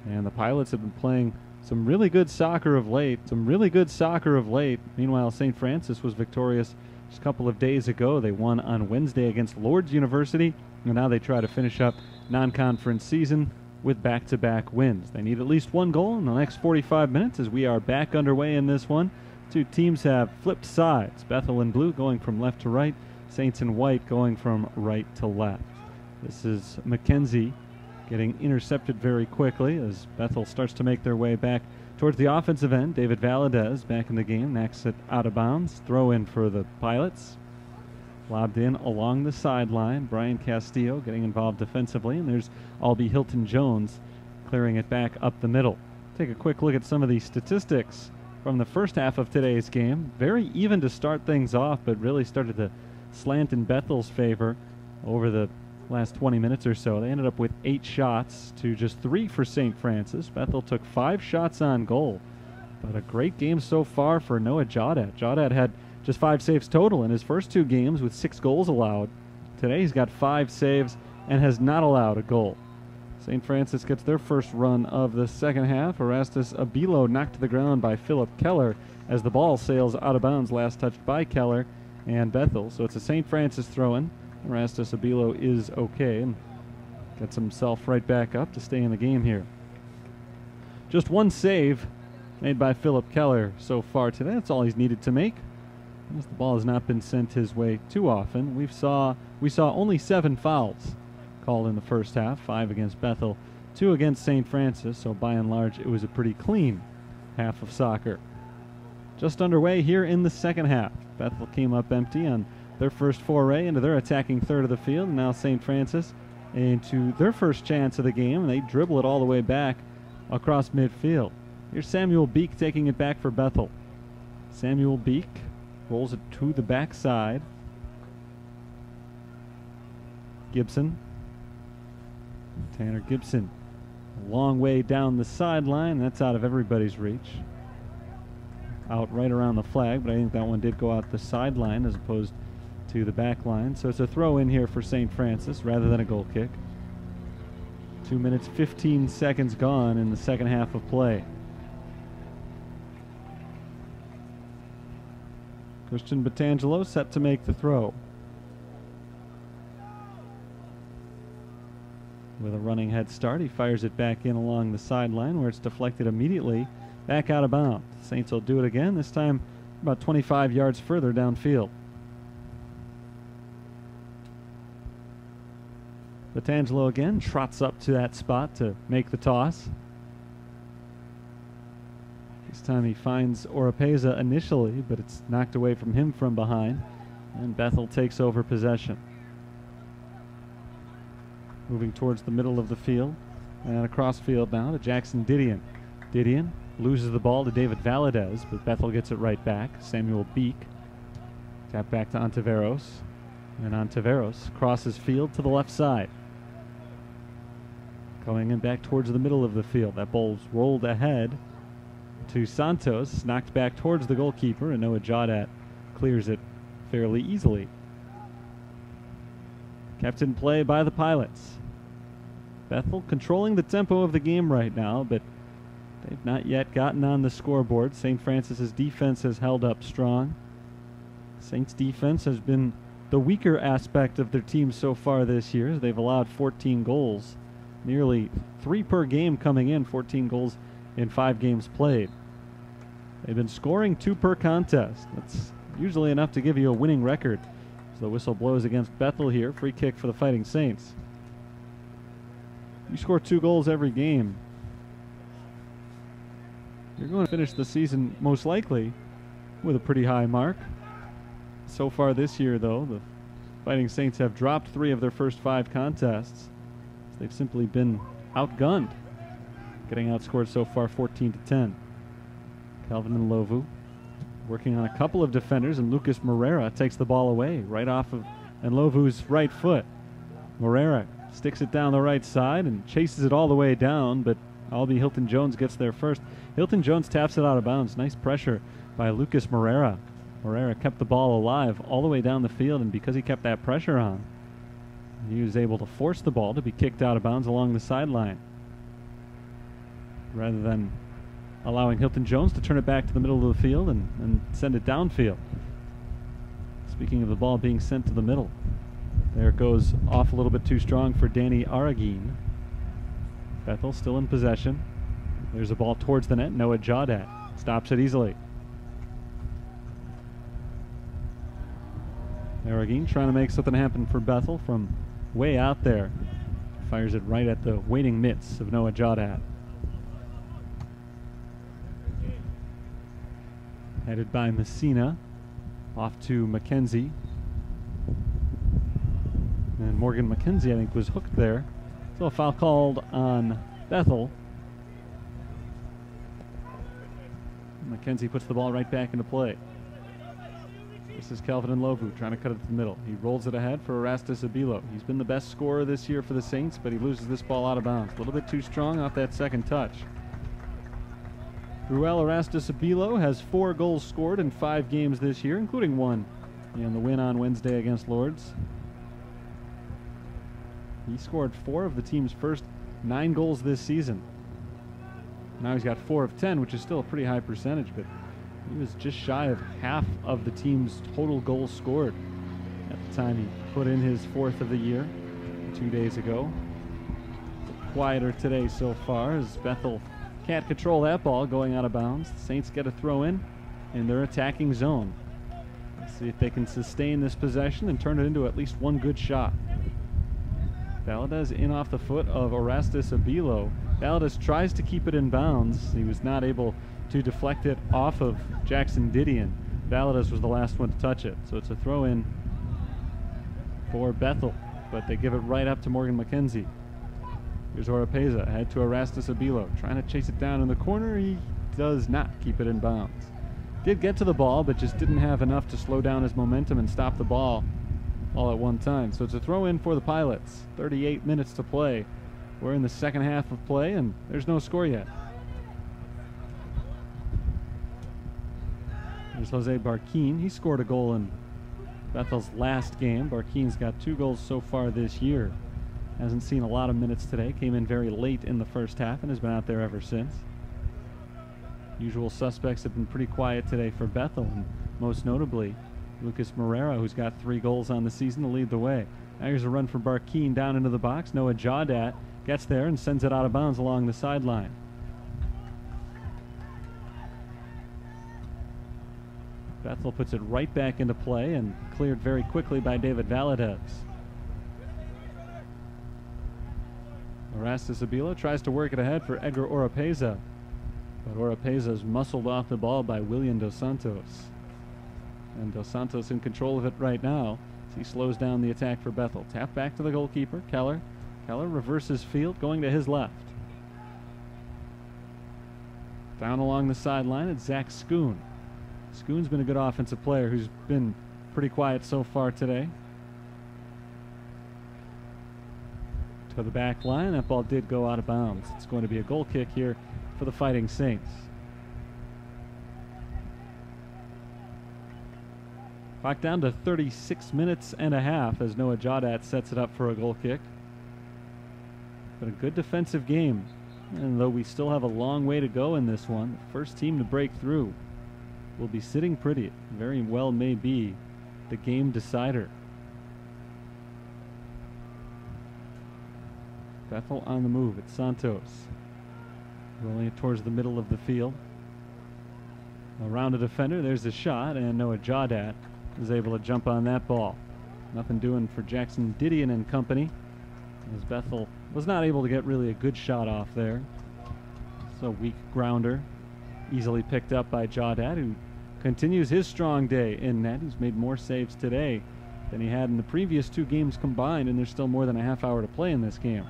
and the Pilots have been playing some really good soccer of late. Meanwhile, St. Francis was victorious just a couple of days ago. They won on Wednesday against Lourdes University, and now they try to finish up non-conference season with back-to-back wins. They need at least one goal in the next 45 minutes as we are back underway in this one. Two teams have flipped sides. Bethel in blue going from left to right, Saints in white going from right to left. This is McKenzie getting intercepted very quickly as Bethel starts to make their way back towards the offensive end. David Valadez back in the game, knocks it out of bounds. Throw in for the Pilots. Lobbed in along the sideline. Brian Castillo getting involved defensively, and there's Albie Hilton-Jones clearing it back up the middle. Take a quick look at some of the statistics from the first half of today's game. Very even to start things off, but really started to slant in Bethel's favor over the last 20 minutes or so. They ended up with 8 shots to just 3 for St. Francis. Bethel took 5 shots on goal, but a great game so far for Noah Jaudat. Jaudat had just 5 saves total in his first 2 games with 6 goals allowed. Today he's got 5 saves and has not allowed a goal. St. Francis gets their first run of the second half. Erastus Abilo knocked to the ground by Philip Keller as the ball sails out of bounds, last touched by Keller and Bethel. So it's a St. Francis throw-in. Erastus Abilo is okay and gets himself right back up to stay in the game here. Just 1 save made by Philip Keller so far today. That's all he's needed to make, as the ball has not been sent his way too often. We saw only 7 fouls called in the first half, 5 against Bethel, 2 against St. Francis, so by and large it was a pretty clean half of soccer. Just underway here in the second half. Bethel came up empty on their first foray into their attacking third of the field, and now St. Francis into their first chance of the game, and they dribble it all the way back across midfield. Here's Samuel Beek taking it back for Bethel. Samuel Beek rolls it to the backside. Gibson. Tanner Gibson. A long way down the sideline. That's out of everybody's reach. Out right around the flag, but I think that one did go out the sideline as opposed to the back line. So it's a throw in here for St. Francis rather than a goal kick. 2 minutes, 15 seconds gone in the second half of play. Christian Batangelo set to make the throw. With a running head start, he fires it back in along the sideline where it's deflected immediately back out of bounds. Saints will do it again, this time about 25 yards further downfield. Batangelo again trots up to that spot to make the toss. This time he finds Oropeza initially, but it's knocked away from him from behind, and Bethel takes over possession. Moving towards the middle of the field, and across field now to Jackson Didion. Didion loses the ball to David Valadez, but Bethel gets it right back. Samuel Beek. Tap back to Ontiveros, and Ontiveros crosses field to the left side. Going in back towards the middle of the field. That ball's rolled ahead to Santos, knocked back towards the goalkeeper, and Noah Jaudat clears it fairly easily. Kept in play by the Pilots. Bethel controlling the tempo of the game right now, but they've not yet gotten on the scoreboard. St. Francis's defense has held up strong. Saints' defense has been the weaker aspect of their team so far this year. They've allowed 14 goals. Nearly 3 per game coming in, 14 goals in 5 games played. They've been scoring 2 per contest. That's usually enough to give you a winning record. So the whistle blows against Bethel here. Free kick for the Fighting Saints. You score 2 goals every game, you're going to finish the season most likely with a pretty high mark. So far this year, though, the Fighting Saints have dropped 3 of their first 5 contests. They've simply been outgunned, getting outscored so far 14-10. Calvin Nlovu working on a couple of defenders, and Lucas Moreira takes the ball away right off of Nlovu's right foot. Moreira sticks it down the right side and chases it all the way down, but Albie Hilton Jones gets there first. Hilton Jones taps it out of bounds. Nice pressure by Lucas Moreira. Moreira kept the ball alive all the way down the field, and because he kept that pressure on, he was able to force the ball to be kicked out of bounds along the sideline, rather than allowing Hilton Jones to turn it back to the middle of the field and send it downfield. Speaking of the ball being sent to the middle, there it goes off a little bit too strong for Danny Aragin. Bethel still in possession. There's a ball towards the net. Noah Jaudat stops it easily. Aragin trying to make something happen for Bethel from way out there. Fires it right at the waiting mitts of Noah Jaudat. Headed by Messina. Off to McKenzie. And Morgan McKenzie, I think, was hooked there. So a foul called on Bethel. McKenzie puts the ball right back into play. This is Kelvin Nlovu trying to cut it to the middle. He rolls it ahead for Erastus Abilo. He's been the best scorer this year for the Saints, but he loses this ball out of bounds. A little bit too strong off that second touch. Ruel Erastus Abilo has 4 goals scored in 5 games this year, including one in the win on Wednesday against Lords. He scored 4 of the team's first 9 goals this season. Now he's got 4 of 10, which is still a pretty high percentage, but he was just shy of half of the team's total goals scored at the time he put in his 4th of the year 2 days ago. Quieter today so far as Bethel can't control that ball going out of bounds. The Saints get a throw in their attacking zone. Let's see if they can sustain this possession and turn it into at least one good shot. Valadez in off the foot of Erastus Abilo. Valadez tries to keep it in bounds. He was not able to deflect it off of Jackson Didion. Valadez was the last one to touch it. So it's a throw in for Bethel, but they give it right up to Morgan McKenzie. Here's Oropeza ahead to Erastus Abilo, trying to chase it down in the corner. He does not keep it in bounds. Did get to the ball, but just didn't have enough to slow down his momentum and stop the ball all at one time. So it's a throw in for the Pilots. 38 minutes to play. We're in the second half of play, and there's no score yet. There's Jose Barquin. He scored a goal in Bethel's last game. Barquin's got 2 goals so far this year. Hasn't seen a lot of minutes today. Came in very late in the first half and has been out there ever since. Usual suspects have been pretty quiet today for Bethel, and most notably Lucas Moreira, who's got 3 goals on the season to lead the way. Now here's a run for Barquin down into the box. Noah Jaudat gets there and sends it out of bounds along the sideline. Bethel puts it right back into play and cleared very quickly by David Valadez. Erastus Abilo tries to work it ahead for Edgar Oropeza, but Oropeza's muscled off the ball by William Dos Santos. And Dos Santos in control of it right now as he slows down the attack for Bethel. Tap back to the goalkeeper, Keller. Keller reverses field, going to his left. Down along the sideline, it's Zach Schoon. Schoon's been a good offensive player who's been pretty quiet so far today. To the back line, that ball did go out of bounds. It's going to be a goal kick here for the Fighting Saints. Clock down to 36 minutes and a half as Noah Jaudat sets it up for a goal kick. But a good defensive game. And though we still have a long way to go in this one, the first team to break through will be sitting pretty. It very well may be the game decider. Bethel on the move. It's Santos. Rolling it towards the middle of the field. Around a defender, there's a shot, and Noah Jaudat is able to jump on that ball. Nothing doing for Jackson Didion and company, as Bethel was not able to get really a good shot off there. So weak grounder, easily picked up by Jaudat, who continues his strong day in net. He's made more saves today than he had in the previous 2 games combined, and there's still more than a half hour to play in this game.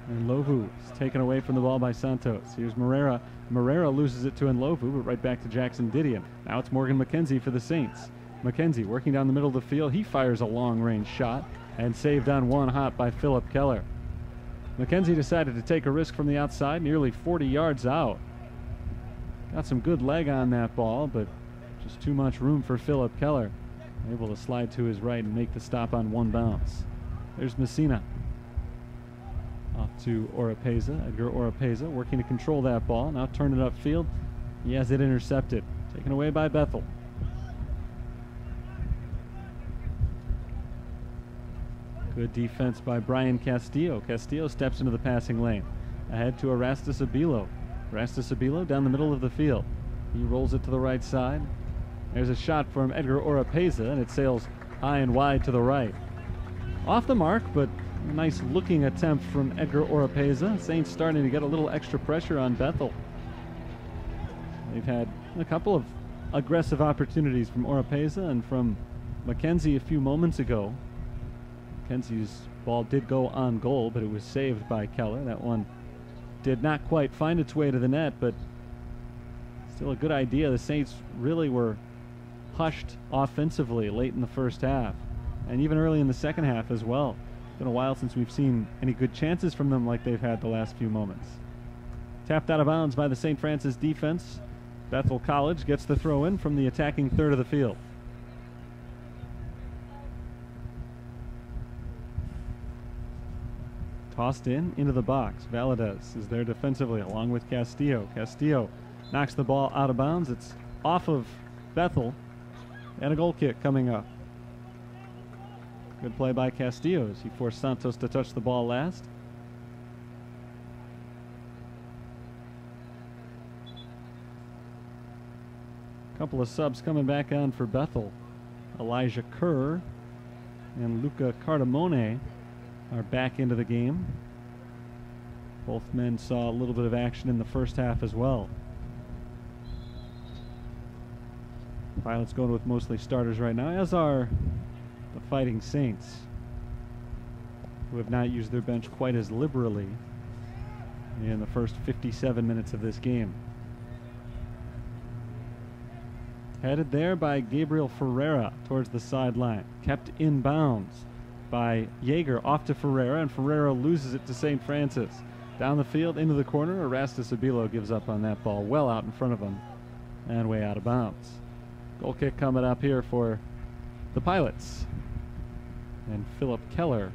And Nlovu is taken away from the ball by Santos. Here's Moreira. Moreira loses it to Nlovu, but right back to Jackson Didion. Now it's Morgan McKenzie for the Saints. McKenzie working down the middle of the field. He fires a long-range shot and saved on one hop by Philip Keller. McKenzie decided to take a risk from the outside, nearly 40 yards out. Got some good leg on that ball, but just too much room for Philip Keller. Able to slide to his right and make the stop on one bounce. There's Messina. Off to Oropeza. Edgar Oropeza working to control that ball. Now turn it upfield. He has it intercepted. Taken away by Bethel. Good defense by Brian Castillo. Castillo steps into the passing lane. Ahead to Erastus Abilo. Erastus Abilo down the middle of the field. He rolls it to the right side. There's a shot from Edgar Oropeza, and it sails high and wide to the right. Off the mark, but a nice looking attempt from Edgar Oropeza. Saints starting to get a little extra pressure on Bethel. They've had a couple of aggressive opportunities from Oropeza and from McKenzie a few moments ago. McKenzie's ball did go on goal, but it was saved by Keller. That one did not quite find its way to the net, but still a good idea. The Saints really were hushed offensively late in the first half, and even early in the second half as well. It's been a while since we've seen any good chances from them like they've had the last few moments. Tapped out of bounds by the St. Francis defense. Bethel College gets the throw in from the attacking third of the field. Tossed into the box. Valadez is there defensively along with Castillo. Castillo knocks the ball out of bounds. It's off of Bethel, and a goal kick coming up. Good play by Castillo as he forced Santos to touch the ball last. Couple of subs coming back on for Bethel. Elijah Kerr and Luca Cardamone are back into the game. Both men saw a little bit of action in the first half as well. Pilots going with mostly starters right now, as are the Fighting Saints, who have not used their bench quite as liberally in the first 57 minutes of this game. Headed there by Gabriel Ferreira towards the sideline. Kept in bounds by Yeager off to Ferreira, and Ferreira loses it to St. Francis. Down the field into the corner, Erastus Abilo gives up on that ball well out in front of him and way out of bounds. Goal kick coming up here for the Pilots. And Philip Keller,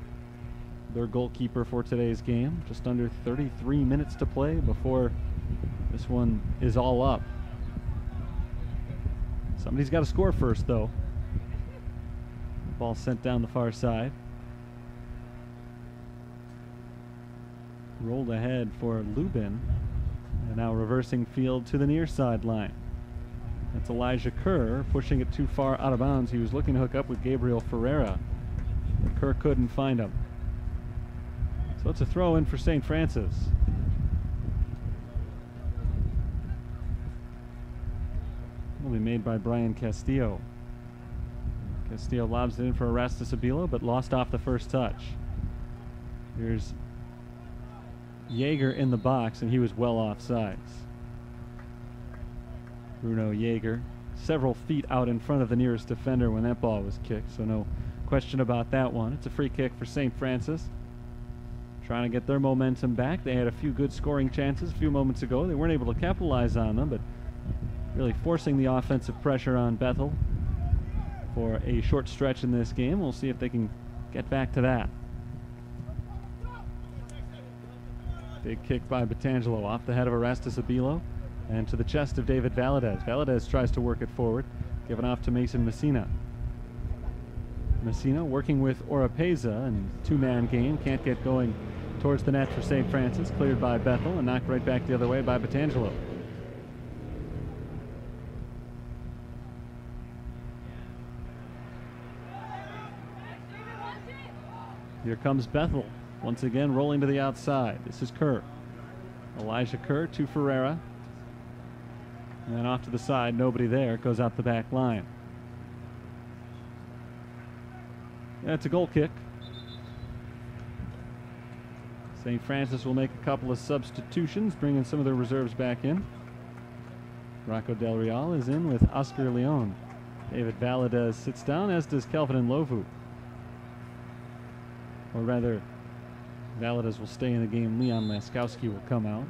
their goalkeeper for today's game. Just under 33 minutes to play before this one is all up. Somebody's got to score first, though. Ball sent down the far side. Rolled ahead for Lubin. And now reversing field to the near sideline. That's Elijah Kerr pushing it too far out of bounds. He was looking to hook up with Gabriel Ferreira, but Kerr couldn't find him. So it's a throw in for St. Francis. Will be made by Brian Castillo. Castillo lobs it in for Erastus Abilo, but lost off the first touch. Here's Yeager in the box, and he was well offsides. Bruno Yeager, several feet out in front of the nearest defender when that ball was kicked, so no question about that one. It's a free kick for St. Francis. Trying to get their momentum back. They had a few good scoring chances a few moments ago. They weren't able to capitalize on them, but really forcing the offensive pressure on Bethel for a short stretch in this game. We'll see if they can get back to that. Big kick by Batangelo off the head of Erastus Abilo and to the chest of David Valadez. Valadez tries to work it forward, given off to Mason Messina. Messina working with Oropeza, and two-man game. Can't get going towards the net for St. Francis. Cleared by Bethel and knocked right back the other way by Batangelo. Here comes Bethel, once again rolling to the outside. This is Kerr. Elijah Kerr to Ferreira. And then off to the side, nobody there. Goes out the back line. That's a goal kick. St. Francis will make a couple of substitutions, bringing some of their reserves back in. Rocco Del Real is in with Oscar Leon David Valadez sits down, as does Kelvin Nlovu. Or rather, Valadez will stay in the game. Leon Laskowski will come out.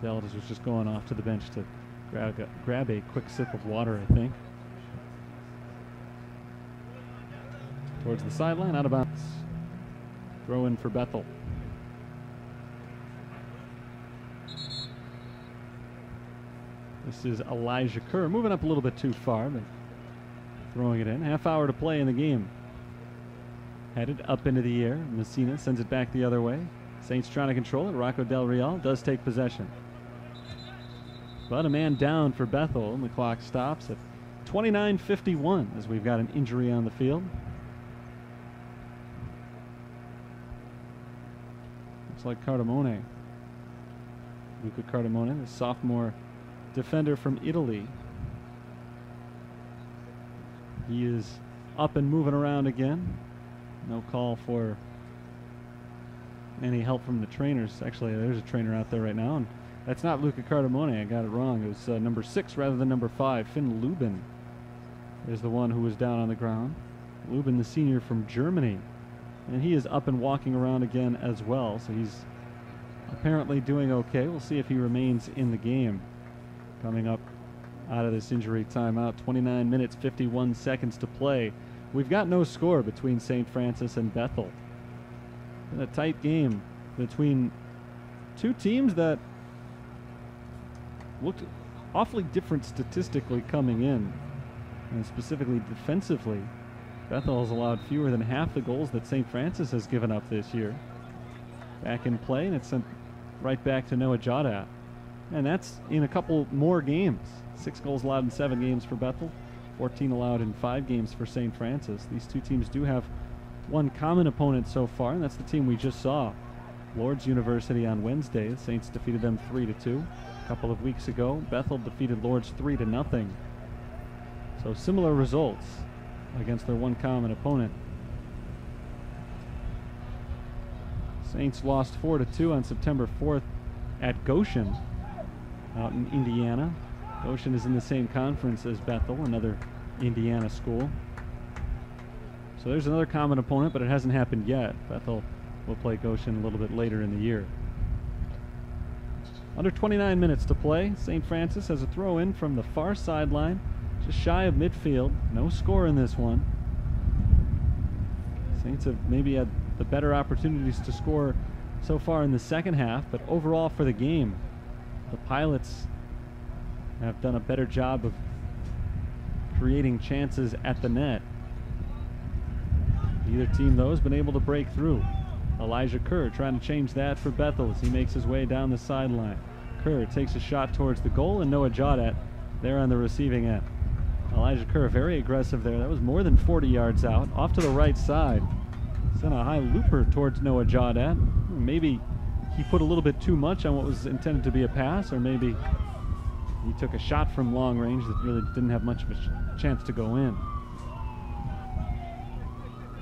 Valadez was just going off to the bench to grab a quick sip of water, I think. Towards the sideline, out of bounds. Throw in for Bethel. This is Elijah Kerr, moving up a little bit too far, but throwing it in. Half hour to play in the game. Headed up into the air. Messina sends it back the other way. Saints trying to control it. Rocco Del Real does take possession. But a man down for Bethel, and the clock stops at 29:51 as we've got an injury on the field. Looks like Cardamone. Luca Cardamone, the sophomore defender from Italy. He is up and moving around again. No call for any help from the trainers. Actually, there's a trainer out there right now, and that's not Luca Cardamone. I got it wrong. It was number 6 rather than number 5. Finn Lubin is the one who was down on the ground. Lubin, the senior from Germany, and he is up and walking around again as well, so he's apparently doing okay. We'll see if he remains in the game. Coming up out of this injury timeout, 29 minutes, 51 seconds to play. We've got no score between St. Francis and Bethel. In a tight game between two teams that looked awfully different statistically coming in, and specifically defensively. Bethel has allowed fewer than half the goals that St. Francis has given up this year. Back in play, and it's sent right back to Noah Jaudat. And that's in a couple more games. 6 goals allowed in 7 games for Bethel, 14 allowed in 5 games for St. Francis. These two teams do have one common opponent so far, and that's the team we just saw, Lourdes University, on Wednesday. The Saints defeated them 3-2. A couple of weeks ago, Bethel defeated Lourdes 3-0. So similar results against their one common opponent. Saints lost 4-2 on September 4th at Goshen out in Indiana. Goshen is in the same conference as Bethel, another Indiana school. So there's another common opponent, but it hasn't happened yet. Bethel will play Goshen a little bit later in the year. Under 29 minutes to play. St. Francis has a throw in from the far sideline, just shy of midfield. No score in this one. Saints have maybe had the better opportunities to score so far in the second half, but overall for the game, the Pilots have done a better job of creating chances at the net. Either team, though, has been able to break through. Elijah Kerr trying to change that for Bethel as he makes his way down the sideline. Kerr takes a shot towards the goal, and Noah Jaudat there on the receiving end. Elijah Kerr very aggressive there. That was more than 40 yards out. Off to the right side. Sent a high looper towards Noah Jaudat. Maybe he put a little bit too much on what was intended to be a pass, or maybe he took a shot from long range that really didn't have much of a chance to go in.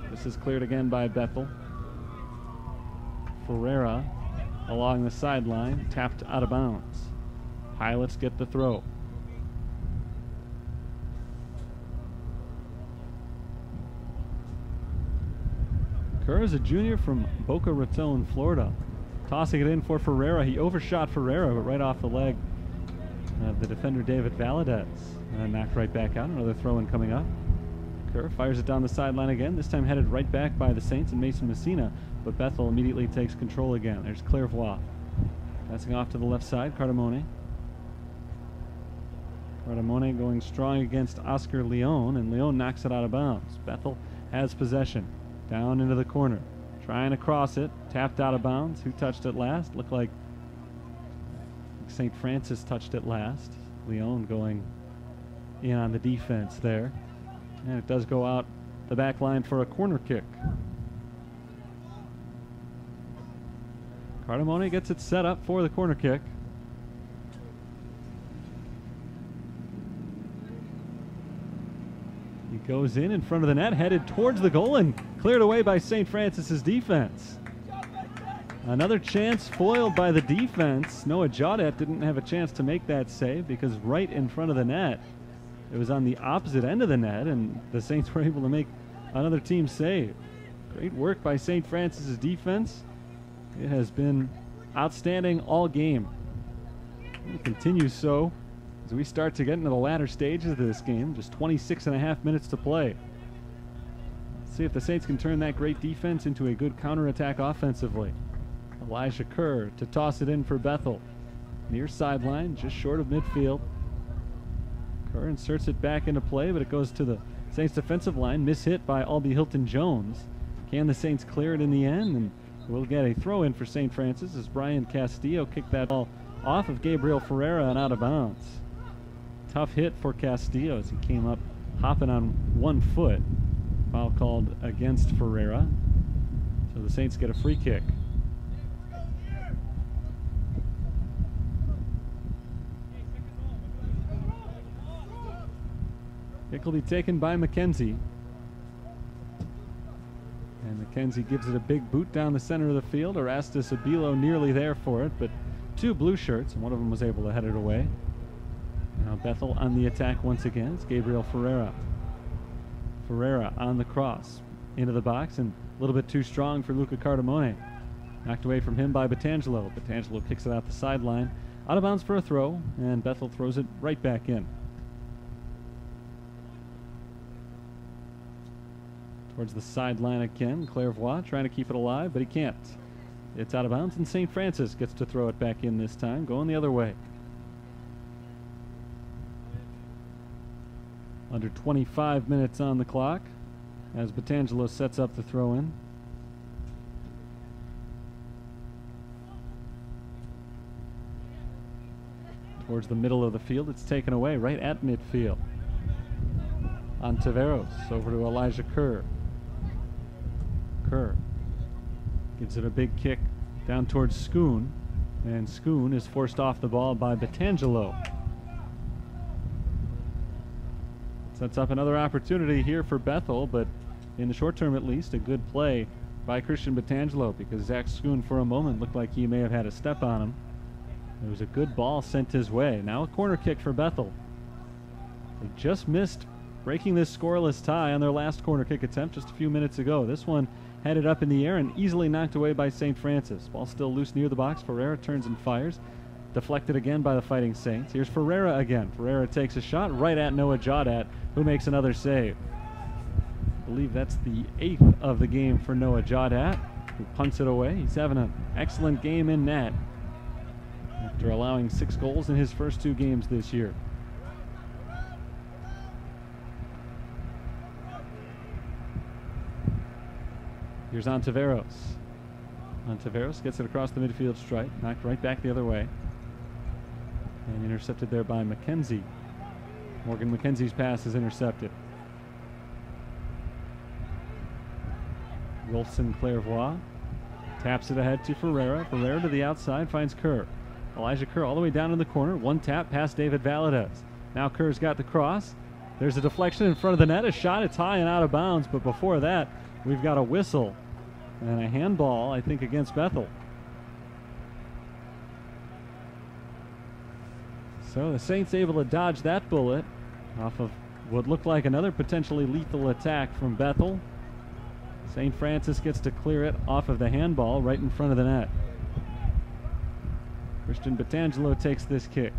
This is cleared again by Bethel. Ferreira along the sideline, tapped out of bounds. Pilots get the throw. Kerr is a junior from Boca Raton, Florida. Tossing it in for Ferreira. He overshot Ferreira, but right off the leg of the defender David Valadez. And knocked right back out. Another throw-in coming up. Kerr fires it down the sideline again, this time headed right back by the Saints and Mason Messina, but Bethel immediately takes control again. There's Clairvoix. Passing off to the left side, Cardamone. Cardamone going strong against Oscar Leon, and Leon knocks it out of bounds. Bethel has possession. Down into the corner. Trying to cross it. Tapped out of bounds. Who touched it last? Looked like St. Francis touched it last. Leon going in on the defense there. And it does go out the back line for a corner kick. Cardamone gets it set up for the corner kick. He goes in front of the net, headed towards the goal, and cleared away by St. Francis's defense. Another chance foiled by the defense. Noah Jaudat didn't have a chance to make that save because right in front of the net It was on the opposite end of the net, and the Saints were able to make another team save. Great work by St. Francis' defense. It has been outstanding all game. It continues so as we start to get into the latter stages of this game. Just 26.5 minutes to play. Let's see if the Saints can turn that great defense into a good counterattack offensively. Elijah Kerr to toss it in for Bethel. Near sideline, just short of midfield. Kerr inserts it back into play, but it goes to the Saints defensive line. Mishit by Albie Hilton-Jones. Can the Saints clear it in the end? And we'll get a throw in for St. Francis as Brian Castillo kicked that ball off of Gabriel Ferreira and out of bounds. Tough hit for Castillo as he came up hopping on 1 foot. Foul called against Ferreira. So the Saints get a free kick. Kick will be taken by McKenzie. And McKenzie gives it a big boot down the center of the field. Erastus Abilo nearly there for it, but 2 blue shirts, and one of them was able to head it away. Now Bethel on the attack once again. It's Gabriel Ferreira. Ferreira on the cross. Into the box, and a little bit too strong for Luca Cardamone. Knocked away from him by Batangelo. Batangelo kicks it out the sideline. Out of bounds for a throw, and Bethel throws it right back in. Towards the sideline again. Clairvoix trying to keep it alive, but he can't. It's out of bounds, and St. Francis gets to throw it back in this time, going the other way. Under 25 minutes on the clock as Batangelo sets up the throw in. Towards the middle of the field, it's taken away right at midfield. On Taveros, over to Elijah Kerr. Kerr gives it a big kick down towards Schoon, and Schoon is forced off the ball by Batangelo. Sets up another opportunity here for Bethel, but in the short term at least, a good play by Christian Batangelo, because Zach Schoon for a moment looked like he may have had a step on him. It was a good ball sent his way. Now a corner kick for Bethel. They just missed breaking this scoreless tie on their last corner kick attempt just a few minutes ago. This one headed up in the air and easily knocked away by St. Francis. Ball still loose near the box. Ferreira turns and fires. Deflected again by the Fighting Saints. Here's Ferreira again. Ferreira takes a shot right at Noah Jaudat, who makes another save. I believe that's the 8th of the game for Noah Jaudat, who punts it away. He's having an excellent game in net after allowing 6 goals in his first 2 games this year. Here's Ontiveros. Ontiveros gets it across the midfield stripe, knocked right back the other way. And intercepted there by McKenzie. Morgan McKenzie's pass is intercepted. Wilson Clairvoix taps it ahead to Ferreira. Ferreira to the outside, finds Kerr. Elijah Kerr all the way down in the corner. One tap past David Valadez. Now Kerr's got the cross. There's a deflection in front of the net. A shot, it's high and out of bounds, but before that, we've got a whistle and a handball, I think, against Bethel. So the Saints able to dodge that bullet off of what looked like another potentially lethal attack from Bethel. St. Francis gets to clear it off of the handball right in front of the net. Christian Batangelo takes this kick.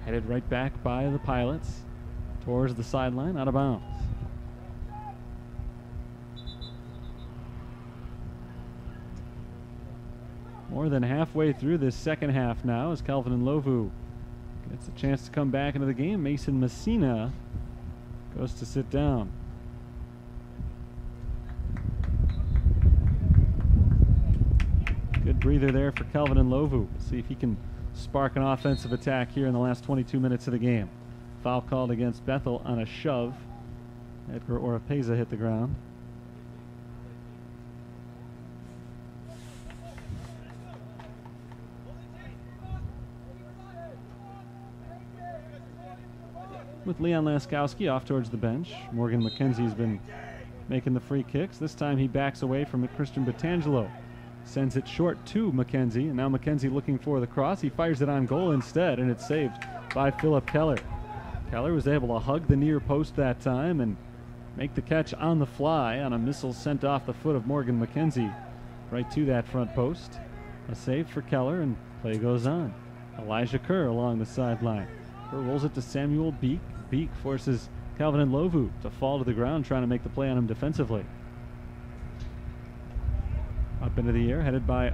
Headed right back by the Pilots towards the sideline, out of bounds. More than halfway through this second half now as Calvin Nlovu gets a chance to come back into the game. Mason Messina goes to sit down. Good breather there for Calvin Nlovu. See if he can spark an offensive attack here in the last 22 minutes of the game. Foul called against Bethel on a shove. Edgar Oropeza hit the ground. With Leon Laskowski off towards the bench. Morgan McKenzie's been making the free kicks. This time he backs away from it. Christian Batangelo Sends it short to McKenzie, and now McKenzie looking for the cross. He fires it on goal instead, and it's saved by Philip Keller. Keller was able to hug the near post that time and make the catch on the fly on a missile sent off the foot of Morgan McKenzie right to that front post. A save for Keller, and play goes on. Elijah Kerr along the sideline. Kerr rolls it to Samuel Beek. Beek forces Calvin Nlovu to fall to the ground, trying to make the play on him defensively. Up into the air, headed by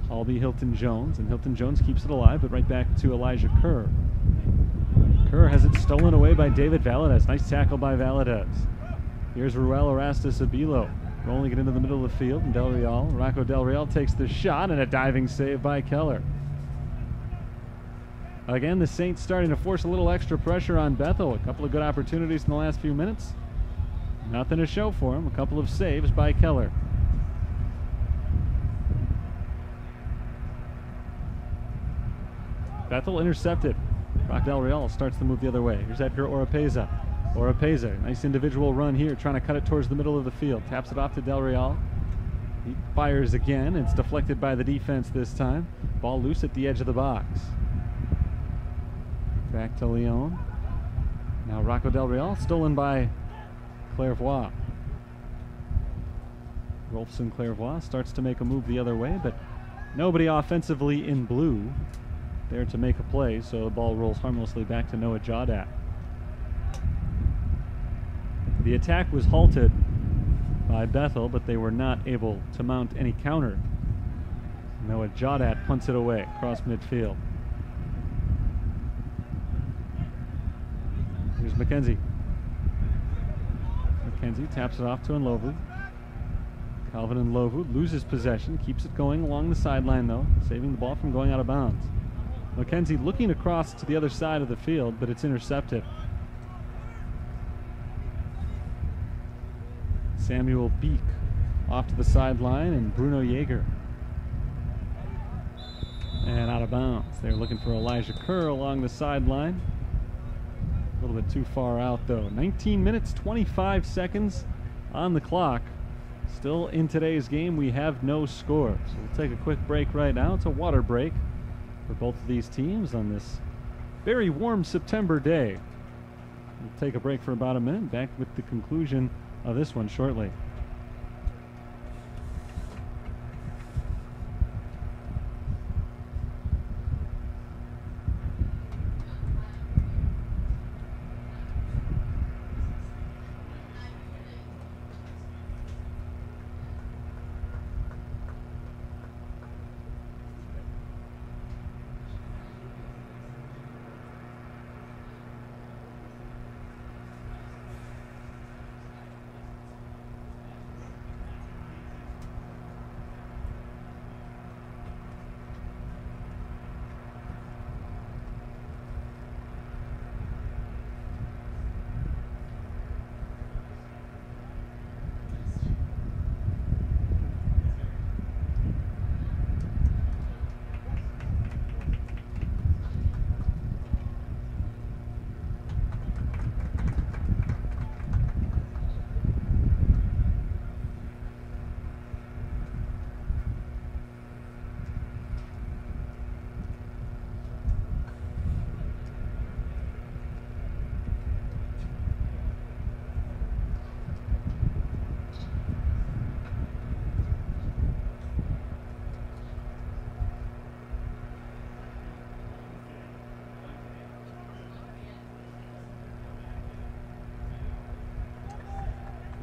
Albie Hilton Jones, and Hilton Jones keeps it alive, but right back to Elijah Kerr. Kerr has it stolen away by David Valadez. Nice tackle by Valadez. Here's Ruel Erastus Abilo rolling it into the middle of the field, and Rocco Del Real takes the shot, and a diving save by Keller. Again, the Saints starting to force a little extra pressure on Bethel. A couple of good opportunities in the last few minutes. Nothing to show for them. A couple of saves by Keller. Bethel intercepted. Rock Del Real starts to move the other way. Here's Edgar Oropeza. Oropeza, nice individual run here, trying to cut it towards the middle of the field. Taps it off to Del Real. He fires again. It's deflected by the defense this time. Ball loose at the edge of the box. Back to Leon. Now Rocco Del Real, stolen by Clairvoix. Rolfson Clairvoix starts to make a move the other way, but nobody offensively in blue there to make a play, so the ball rolls harmlessly back to Noah Jaudat. The attack was halted by Bethel, but they were not able to mount any counter. Noah Jaudat punts it away across midfield. Here's McKenzie. McKenzie taps it off to Nlovu. Calvin Nlovu loses possession, keeps it going along the sideline though, saving the ball from going out of bounds. McKenzie looking across to the other side of the field, but it's intercepted. Samuel Beek off to the sideline, and Bruno Yeager. And out of bounds. They're looking for Elijah Kerr along the sideline. A little bit too far out though. 19 minutes, 25 seconds on the clock. Still in today's game, we have no score. So we'll take a quick break right now. It's a water break for both of these teams on this very warm September day. We'll take a break for about a minute. Back with the conclusion of this one shortly.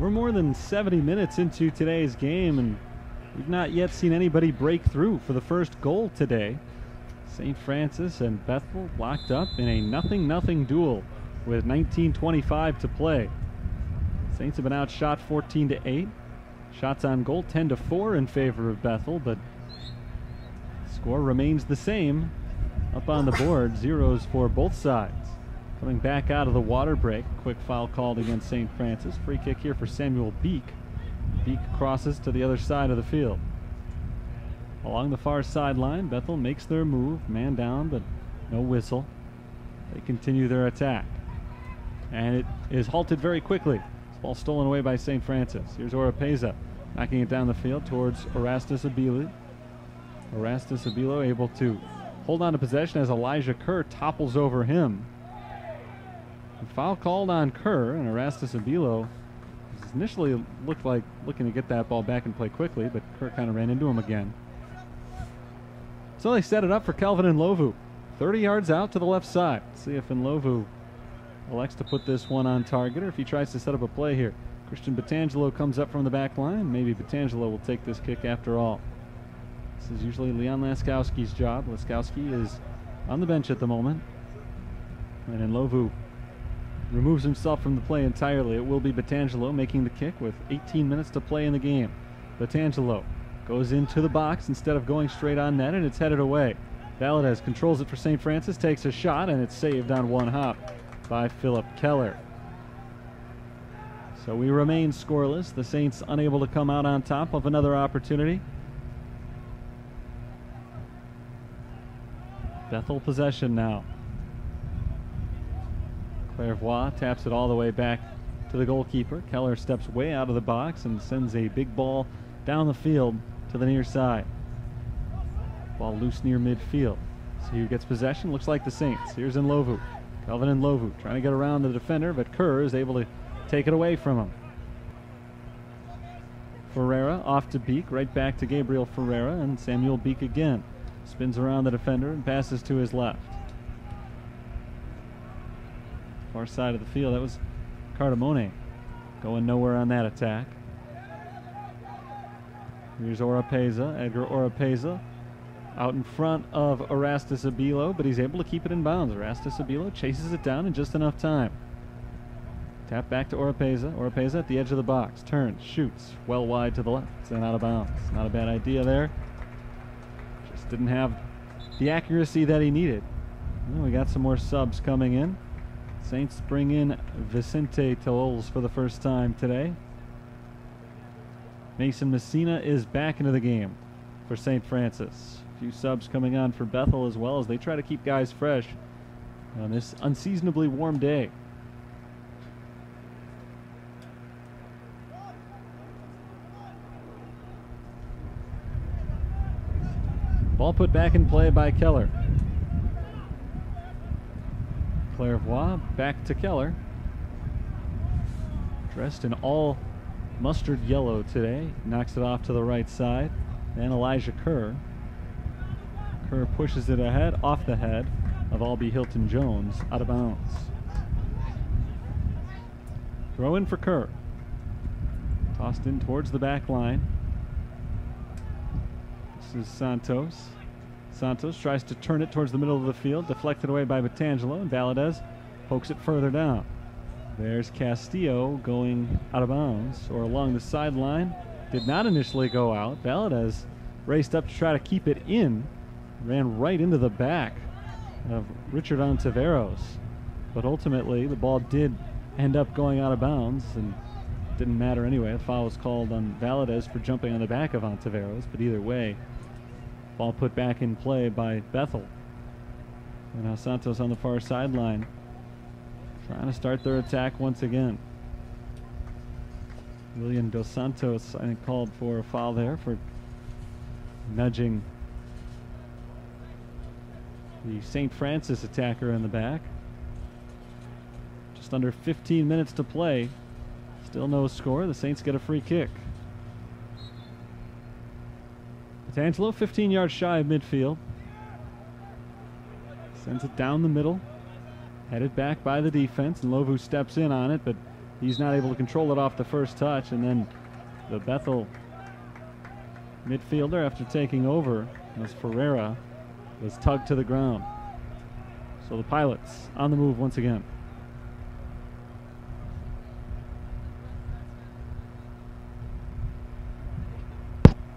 We're more than 70 minutes into today's game, and we've not yet seen anybody break through for the first goal today. St. Francis and Bethel locked up in a 0-0 duel with 19:25 to play. Saints have been outshot 14-8. Shots on goal 10-4 in favor of Bethel, but score remains the same up on the board. Zeros for both sides. Coming back out of the water break, quick foul called against St. Francis. Free kick here for Samuel Beek. Beek crosses to the other side of the field. Along the far sideline, Bethel makes their move, man down, but no whistle. They continue their attack. And it is halted very quickly. Ball stolen away by St. Francis. Here's Oropeza. Knocking it down the field towards Erastus Abilo. Erastus Abilo able to hold on to possession as Elijah Kerr topples over him. A foul called on Kerr, and Erastus Abilo initially looked like looking to get that ball back and play quickly, but Kerr kind of ran into him again. So they set it up for Kelvin Nlovu. 30 yards out to the left side. See if Nlovu elects to put this one on target, or if he tries to set up a play here. Christian Batangelo comes up from the back line. Maybe Batangelo will take this kick after all. This is usually Leon Laskowski's job. Laskowski is on the bench at the moment. And Nlovu removes himself from the play entirely. It will be Batangelo making the kick with 18 minutes to play in the game. Batangelo goes into the box instead of going straight on net, and it's headed away. Valadez controls it for St. Francis, takes a shot, and it's saved on one hop by Philip Keller. So we remain scoreless. The Saints unable to come out on top of another opportunity. Bethel possession now. Clairvoy taps it all the way back to the goalkeeper. Keller steps way out of the box and sends a big ball down the field to the near side. Ball loose near midfield. See who gets possession. Looks like the Saints. Here's Nlovu. Kelvin Nlovu trying to get around the defender, but Kerr is able to take it away from him. Ferreira off to Beek, right back to Gabriel Ferreira, and Samuel Beek again. Spins around the defender and passes to his left. Far side of the field, that was Cardamone going nowhere on that attack. Here's Oropeza, Edgar Oropeza, out in front of Erastus Abilo, but he's able to keep it in bounds. Erastus Abilo chases it down in just enough time. Tap back to Oropeza. Oropeza at the edge of the box. Turns, shoots, well wide to the left and out of bounds. Not a bad idea there. Just didn't have the accuracy that he needed. Well, we got some more subs coming in. Saints bring in Vicente Tolles for the first time today. Mason Messina is back into the game for St. Francis. A few subs coming on for Bethel as well as they try to keep guys fresh on this unseasonably warm day. Ball put back in play by Keller. Clairvoy back to Keller. Dressed in all mustard yellow today. Knocks it off to the right side. And Elijah Kerr. Kerr pushes it ahead, off the head of Albie Hilton Jones, out of bounds. Throw in for Kerr. Tossed in towards the back line. This is Santos. Santos tries to turn it towards the middle of the field, deflected away by Batangelo, and Valadez pokes it further down. There's Castillo going out of bounds, or along the sideline. Did not initially go out. Valadez raced up to try to keep it in, ran right into the back of Richard Ontiveros. But ultimately, the ball did end up going out of bounds, and didn't matter anyway. The foul was called on Valadez for jumping on the back of Ontiveros, but either way, ball put back in play by Bethel. And now Santos on the far sideline, trying to start their attack once again. William Dos Santos, I think, called for a foul there for nudging the St. Francis attacker in the back. Just under 15 minutes to play. Still no score. The Saints get a free kick. Batangelo 15 yards shy of midfield. Sends it down the middle. Headed back by the defense, and Nlovu steps in on it, but he's not able to control it off the first touch. And then the Bethel midfielder, after taking over, as Ferreira, was tugged to the ground. So the Pilots on the move once again.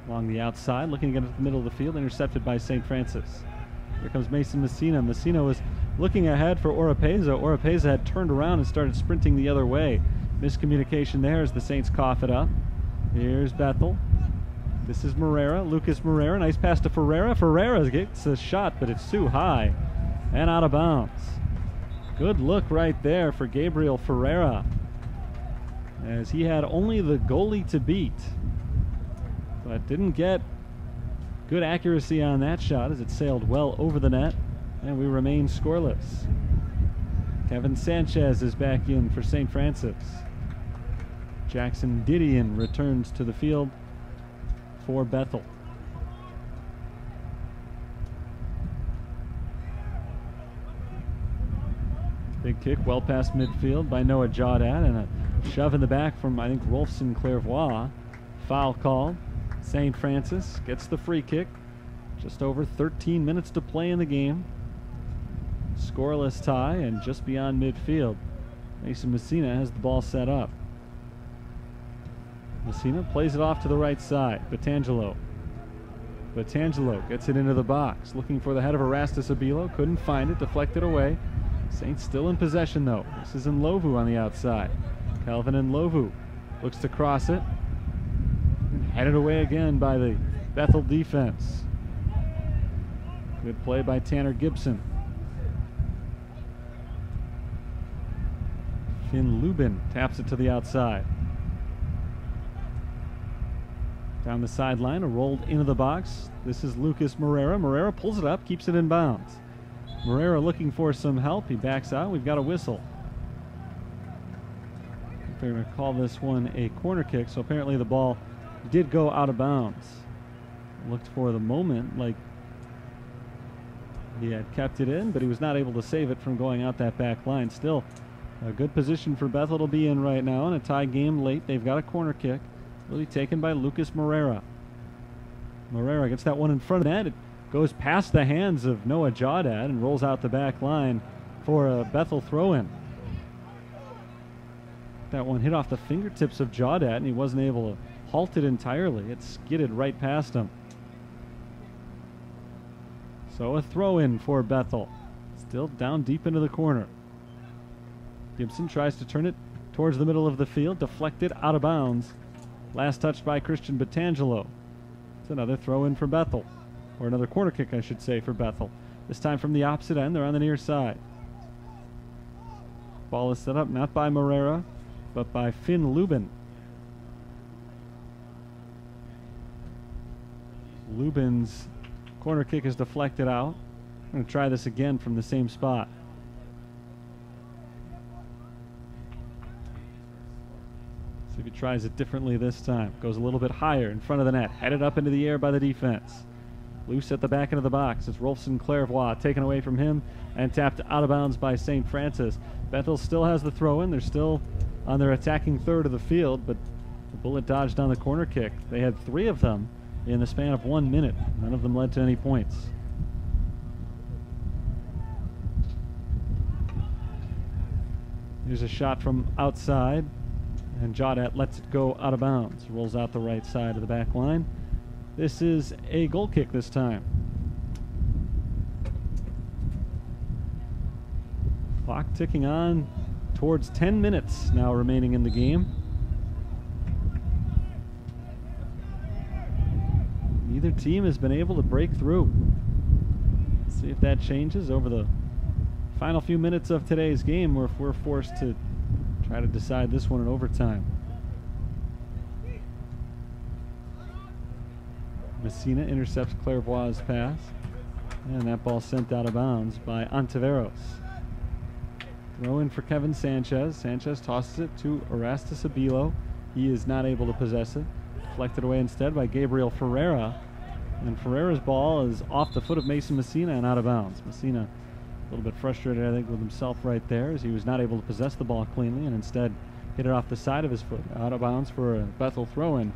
Along the outside, looking to get to the middle of the field, intercepted by St. Francis. Here comes Mason Messina. Messina was looking ahead for Oropeza. Oropeza had turned around and started sprinting the other way. Miscommunication there as the Saints cough it up. Here's Bethel. This is Moreira, Lucas Moreira. Nice pass to Ferreira. Ferreira gets a shot, but it's too high and out of bounds. Good look right there for Gabriel Ferreira, as he had only the goalie to beat. but didn't get good accuracy on that shot as it sailed well over the net, and we remain scoreless. Kevin Sanchez is back in for St. Francis. Jackson Didion returns to the field for Bethel. Big kick well past midfield by Noah Jaudat, and a shove in the back from, I think, Rolfson Clairvoix. Foul called. St. Francis gets the free kick. Just over 13 minutes to play in the game. Scoreless tie, and just beyond midfield, Mason Messina has the ball set up. Messina plays it off to the right side. Batangelo gets it into the box, looking for the head of Erastus Abilo. Couldn't find it, deflected away. Saints still in possession though. This is Nlovu on the outside. Calvin Nlovu looks to cross it, and headed away again by the Bethel defense. Good play by Tanner Gibson. Finn Lubin taps it to the outside. Down the sideline, rolled into the box. This is Lucas Moreira. Moreira pulls it up, keeps it in bounds. Moreira looking for some help. He backs out. We've got a whistle. They're going to call this one a corner kick, so apparently the ball did go out of bounds. Looked for the moment like he had kept it in, but he was not able to save it from going out that back line. Still a good position for Bethel to be in right now in a tie game late. They've got a corner kick. Will be taken by Lucas Moreira. Moreira gets that one in front of the net. It goes past the hands of Noah Jaudat and rolls out the back line for a Bethel throw-in. That one hit off the fingertips of Jaudat, and he wasn't able to halt it entirely. It skidded right past him. So a throw-in for Bethel. Still down deep into the corner. Gibson tries to turn it towards the middle of the field, deflected out of bounds. Last touched by Christian Batangelo. It's another throw-in for Bethel. Or another corner kick, I should say, for Bethel. This time from the opposite end. They're on the near side. Ball is set up not by Moreira, but by Finn Lubin. Lubin's corner kick is deflected out. I'm going to try this again from the same spot. See if he tries it differently this time. Goes a little bit higher in front of the net. Headed up into the air by the defense. Loose at the back end of the box. It's Rolfson Clairvoix taken away from him and tapped out of bounds by St. Francis. Bethel still has the throw-in. They're still on their attacking third of the field, but the bullet dodged on the corner kick. They had 3 of them in the span of 1 minute. None of them led to any points. Here's a shot from outside, and Jaudat lets it go out of bounds. Rolls out the right side of the back line. This is a goal kick this time. Clock ticking on towards 10 minutes now remaining in the game. Neither team has been able to break through. Let's see if that changes over the final few minutes of today's game, or if we're forced to try to decide this one in overtime. Messina intercepts Clairvoix's pass, and that ball sent out of bounds by Ontiveros. Throw in for Kevin Sanchez. Sanchez tosses it to Erastus Abilo. He is not able to possess it. Deflected away instead by Gabriel Ferreira. And Ferreira's ball is off the foot of Mason Messina and out of bounds. Messina a little bit frustrated, I think, with himself right there, as he was not able to possess the ball cleanly and instead hit it off the side of his foot. Out of bounds for a Bethel throw-in.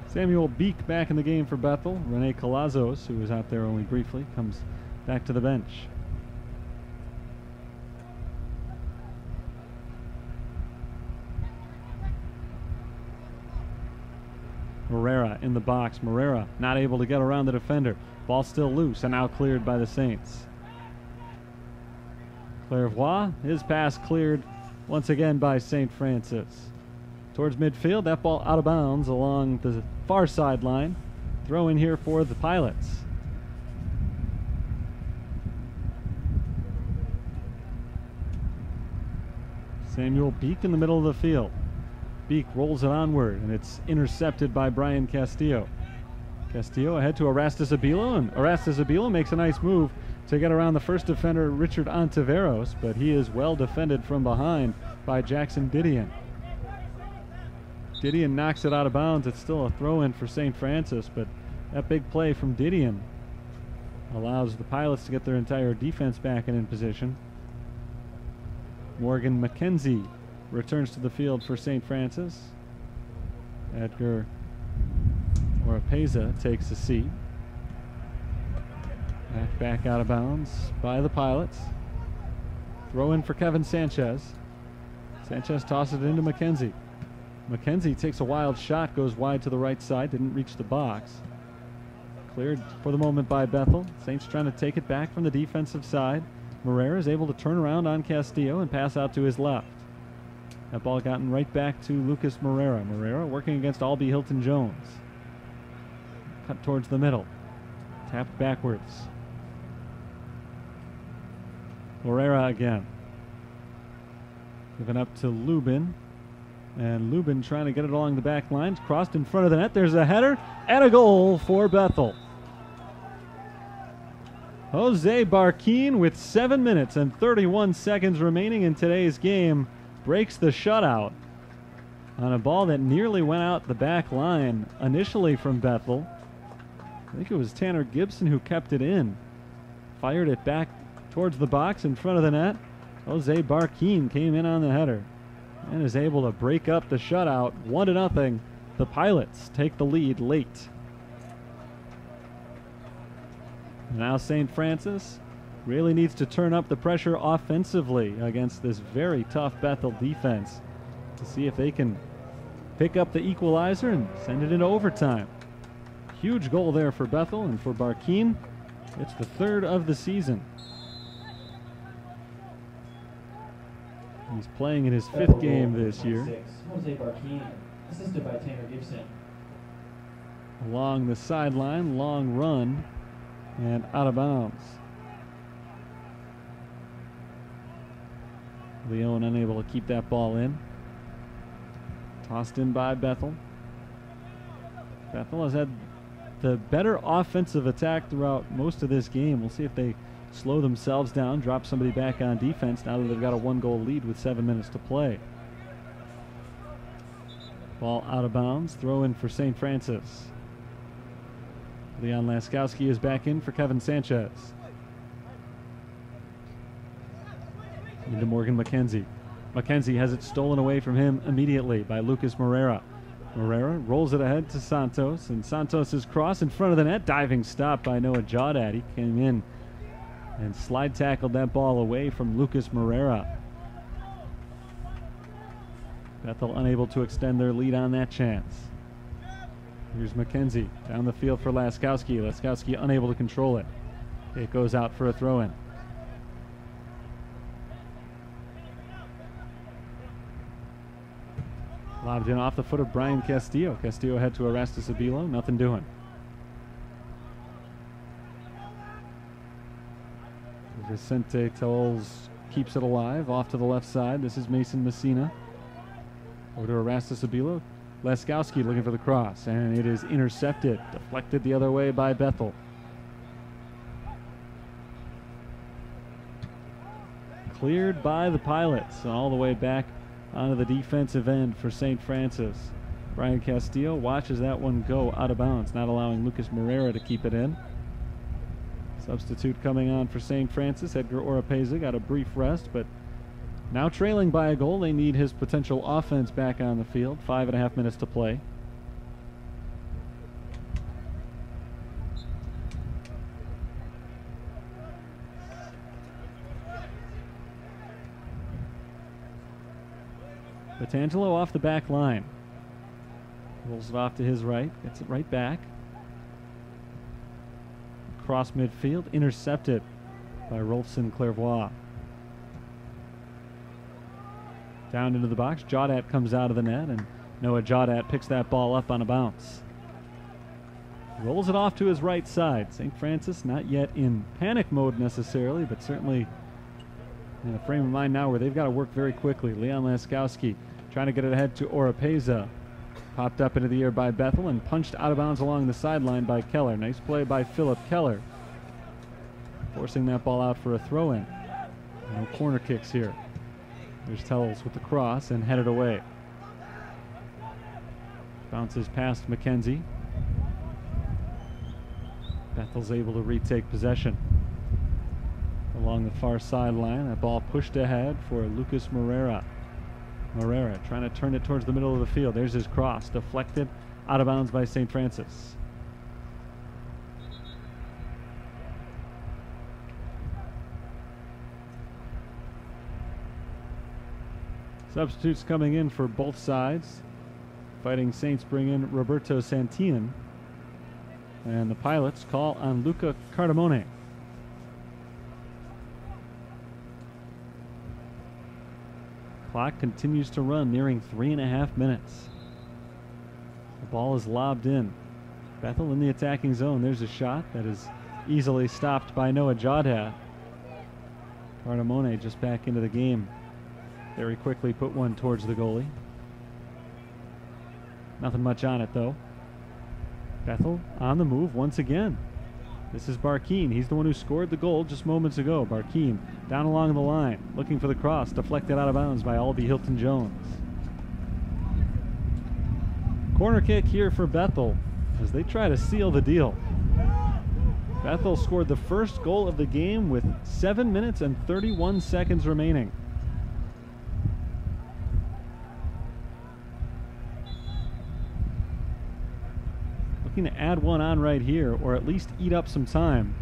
Samuel Beek back in the game for Bethel. Rene Calazos, who was out there only briefly, comes back to the bench. Moreira in the box. Moreira not able to get around the defender. Ball still loose and now cleared by the Saints. Clairvoix, his pass cleared once again by St. Francis. Towards midfield, that ball out of bounds along the far sideline. Throw in here for the Pilots. Samuel Beek in the middle of the field. Beek rolls it onward, and it's intercepted by Brian Castillo. Castillo ahead to Erastus Abilo, and Erastus Abilo makes a nice move to get around the first defender, Richard Ontiveros, but he is well defended from behind by Jackson Didion. Didion knocks it out of bounds. It's still a throw-in for St. Francis, but that big play from Didion allows the Pilots to get their entire defense back and in position. Morgan McKenzie returns to the field for St. Francis. Edgar Oropeza takes a seat. Back out of bounds by the Pilots. Throw in for Kevin Sanchez. Sanchez tosses it into McKenzie. McKenzie takes a wild shot, goes wide to the right side, didn't reach the box. Cleared for the moment by Bethel. Saints trying to take it back from the defensive side. Moreira is able to turn around on Castillo and pass out to his left. That ball gotten right back to Lucas Moreira. Moreira working against Albie Hilton-Jones. Cut towards the middle. Tapped backwards. Moreira again. Given up to Lubin. And Lubin trying to get it along the back lines. Crossed in front of the net. There's a header and a goal for Bethel. Jose Barquin, with 7 minutes and 31 seconds remaining in today's game, breaks the shutout on a ball that nearly went out the back line initially from Bethel. I think it was Tanner Gibson who kept it in. Fired it back towards the box in front of the net. Jose Barquin came in on the header and is able to break up the shutout. 1-0. The Pilots take the lead late. Now St. Francis really needs to turn up the pressure offensively against this very tough Bethel defense to see if they can pick up the equalizer and send it into overtime. Huge goal there for Bethel, and for Barquin, it's the third of the season. He's playing in his fifth game this year. Jose Barquin, assisted by Tanner Gibson. Along the sideline, long run, and out of bounds. Leon unable to keep that ball in. Tossed in by Bethel. Bethel has had the better offensive attack throughout most of this game. We'll see if they slow themselves down, drop somebody back on defense now that they've got a 1-goal lead with 7 minutes to play. Ball out of bounds. Throw in for St. Francis. Leon Laskowski is back in for Kevin Sanchez. Into Morgan McKenzie. McKenzie has it stolen away from him immediately by Lucas Moreira. Moreira rolls it ahead to Santos, and Santos' cross in front of the net. Diving stop by Noah Jawdat. He came in and slide tackled that ball away from Lucas Moreira. Bethel unable to extend their lead on that chance. Here's McKenzie down the field for Laskowski. Laskowski unable to control it. It goes out for a throw-in. Lobbed in off the foot of Brian Castillo. Castillo head to Erastus Abilo. Nothing doing. Vicente Tells keeps it alive off to the left side. This is Mason Messina. Over to Erastus Abilo. Laskowski looking for the cross, and it is intercepted. Deflected the other way by Bethel. Cleared by the Pilots, and all the way back onto the defensive end for St. Francis. Brian Castillo watches that one go out of bounds, not allowing Lucas Moreira to keep it in. Substitute coming on for St. Francis. Edgar Oropeza got a brief rest, but now trailing by a goal. They need his potential offense back on the field. 5.5 minutes to play. Petangelo off the back line. Rolls it off to his right. Gets it right back. Cross midfield. Intercepted by Rolfson Clairvoix. Down into the box. Jawdat comes out of the net, and Noah Jawdat picks that ball up on a bounce. Rolls it off to his right side. St. Francis not yet in panic mode necessarily, but certainly in a frame of mind now where they've got to work very quickly. Leon Laskowski trying to get it ahead to Oropeza. Popped up into the air by Bethel and punched out of bounds along the sideline by Keller. Nice play by Philip Keller, forcing that ball out for a throw-in. No corner kicks here. There's Tells with the cross and headed away. Bounces past McKenzie. Bethel's able to retake possession. Along the far sideline, that ball pushed ahead for Lucas Moreira. Moreira trying to turn it towards the middle of the field. There's his cross, deflected out of bounds by St. Francis. Substitutes coming in for both sides. Fighting Saints bring in Roberto Santillan. And the Pilots call on Luca Cardamone. Clock continues to run, nearing 3.5 minutes. The ball is lobbed in. Bethel in the attacking zone. There's a shot that is easily stopped by Noah Jodhat. Cardamone just back into the game. Very quickly put one towards the goalie. Nothing much on it though. Bethel on the move once again. This is Barkeen. He's the one who scored the goal just moments ago. Barkeen down along the line, looking for the cross, deflected out of bounds by Albie Hilton-Jones. Corner kick here for Bethel as they try to seal the deal. Bethel scored the first goal of the game with 7 minutes and 31 seconds remaining. Looking to add one on right here, or at least eat up some time,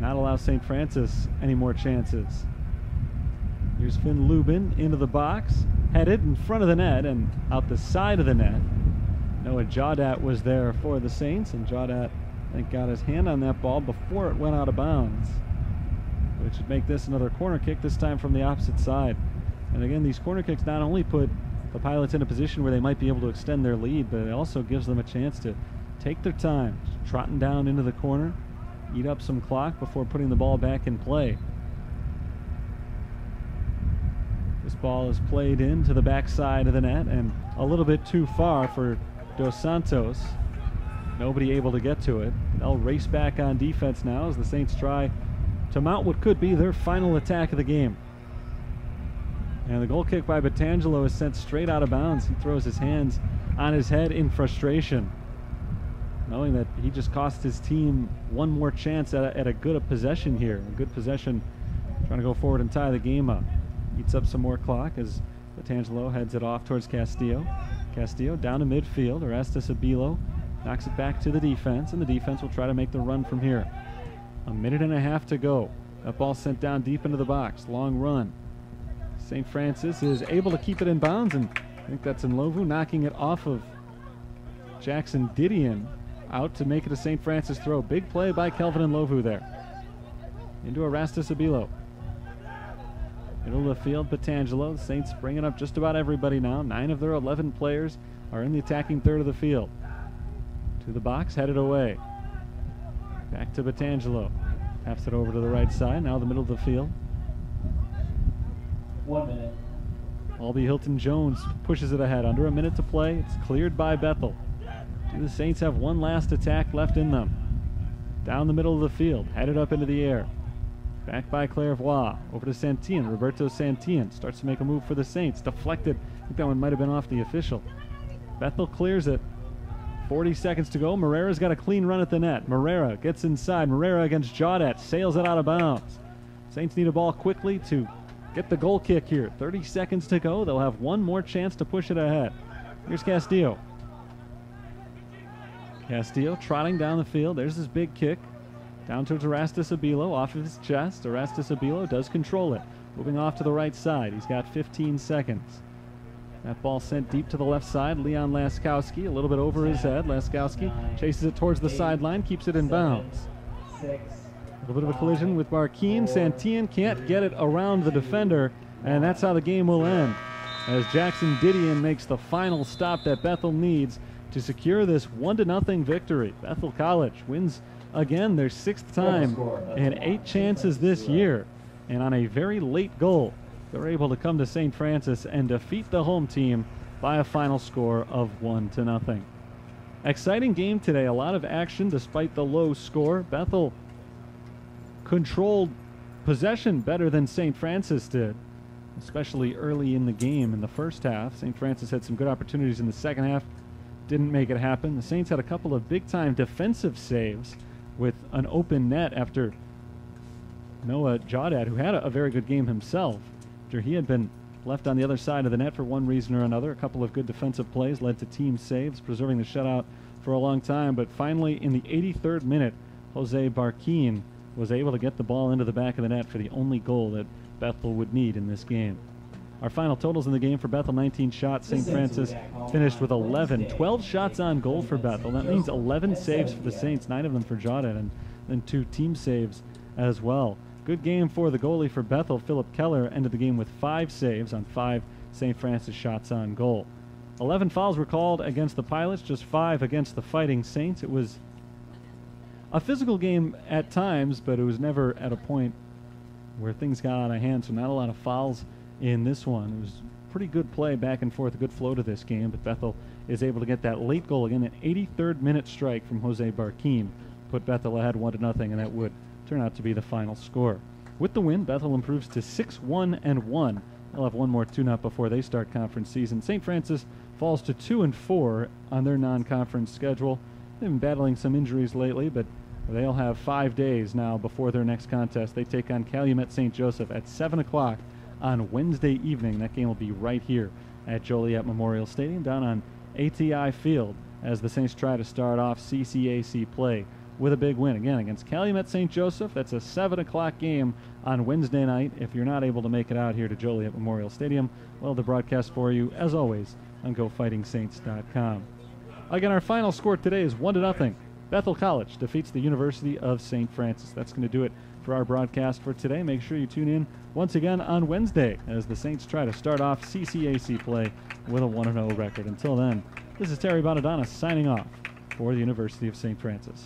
not allow St. Francis any more chances. Here's Finn Lubin into the box, headed in front of the net and out the side of the net. Noah Jodhat was there for the Saints, and Jodhat, I think, got his hand on that ball before it went out of bounds, which would make this another corner kick, this time from the opposite side. And again, these corner kicks not only put the Pilots in a position where they might be able to extend their lead, but it also gives them a chance to take their time, trotting down into the corner, eat up some clock before putting the ball back in play. This ball is played into the backside of the net and a little bit too far for Dos Santos. Nobody able to get to it. They'll race back on defense now as the Saints try to mount what could be their final attack of the game. And the goal kick by Batangelo is sent straight out of bounds. He throws his hands on his head in frustration, knowing that he just cost his team one more chance at a good possession here. A good possession, trying to go forward and tie the game up. Eats up some more clock as Batangelo heads it off towards Castillo. Castillo down to midfield. Orestes Abilo knocks it back to the defense, and the defense will try to make the run from here. 1.5 minutes to go. That ball sent down deep into the box. Long run. St. Francis is able to keep it in bounds, and I think that's Nlovu knocking it off of Jackson Didion out to make it a St. Francis throw. Big play by Kelvin Nlovu there. Into Orestes Abilo. Middle of the field, Batangelo. The Saints bringing up just about everybody now. 9 of their 11 players are in the attacking third of the field. To the box, headed away. Back to Batangelo. Taps it over to the right side. Now the middle of the field. 1 minute. Albie Hilton-Jones pushes it ahead. Under a minute to play. It's cleared by Bethel. Do the Saints have one last attack left in them? Down the middle of the field. Headed up into the air. Back by Clairvoix. Over to Santillan. Roberto Santillan starts to make a move for the Saints. Deflected. I think that one might have been off the official. Bethel clears it. 40 seconds to go. Moreira's got a clean run at the net. Moreira gets inside. Moreira against Jodhat. Sails it out of bounds. Saints need a ball quickly to get the goal kick here. 30 seconds to go. They'll have one more chance to push it ahead. Here's Castillo. Castillo trotting down the field. There's his big kick. Down towards Orestes Abilo, off of his chest. Orestes Abilo does control it. Moving off to the right side. He's got 15 seconds. That ball sent deep to the left side. Leon Laskowski, a little bit over his head. Laskowski chases it towards the sideline, keeps it in bounds. A little bit of a collision with Barkeen. Santillan can't get it around the defender, and that's how the game will end, as Jackson Didion makes the final stop that Bethel needs to secure this 1-0 victory. Bethel College wins again their 6th time in 8 chances this year, and on a very late goal, they're able to come to St. Francis and defeat the home team by a final score of 1-0. Exciting game today. A lot of action despite the low score. Bethel controlled possession better than St. Francis did, especially early in the game in the first half. St. Francis had some good opportunities in the second half. Didn't make it happen. The Saints had a couple of big-time defensive saves with an open net after Noah Jawdad, who had a very good game himself, after he had been left on the other side of the net for one reason or another. A couple of good defensive plays led to team saves, preserving the shutout for a long time. But finally, in the 83rd minute, Jose Barquin was able to get the ball into the back of the net for the only goal that Bethel would need in this game. Our final totals in the game for Bethel: 19 shots. St. Francis finished with 11. 12 shots on goal for Bethel. That means 11 saves for the Saints, 9 of them for Jawdad, and then 2 team saves as well. Good game for the goalie for Bethel. Philip Keller ended the game with 5 saves on 5 St. Francis shots on goal. 11 fouls were called against the Pilots, just 5 against the Fighting Saints. It was a physical game at times, but it was never at a point where things got out of hand, so not a lot of fouls in this one. It was pretty good play back and forth, a good flow to this game, but Bethel is able to get that late goal again, an 83rd minute strike from Jose Barquin, put Bethel ahead 1-0, and that would turn out to be the final score. With the win, Bethel improves to 6-1-1. They'll have one more tune-up before they start conference season. St. Francis falls to 2-4 on their non-conference schedule. They've been battling some injuries lately, but they'll have 5 days now before their next contest. They take on Calumet St. Joseph at 7 o'clock on Wednesday evening. That game will be right here at Joliet Memorial Stadium down on ATI Field as the Saints try to start off CCAC play with a big win again against Calumet St. Joseph. That's a 7 o'clock game on Wednesday night. If you're not able to make it out here to Joliet Memorial Stadium, well, the broadcast for you, as always, on GoFightingSaints.com. Again, our final score today is 1-0. Bethel College defeats the University of St. Francis. That's going to do it for our broadcast for today. Make sure you tune in once again on Wednesday as the Saints try to start off CCAC play with a 1-0 record. Until then, this is Terry Bonadonna signing off for the University of St. Francis.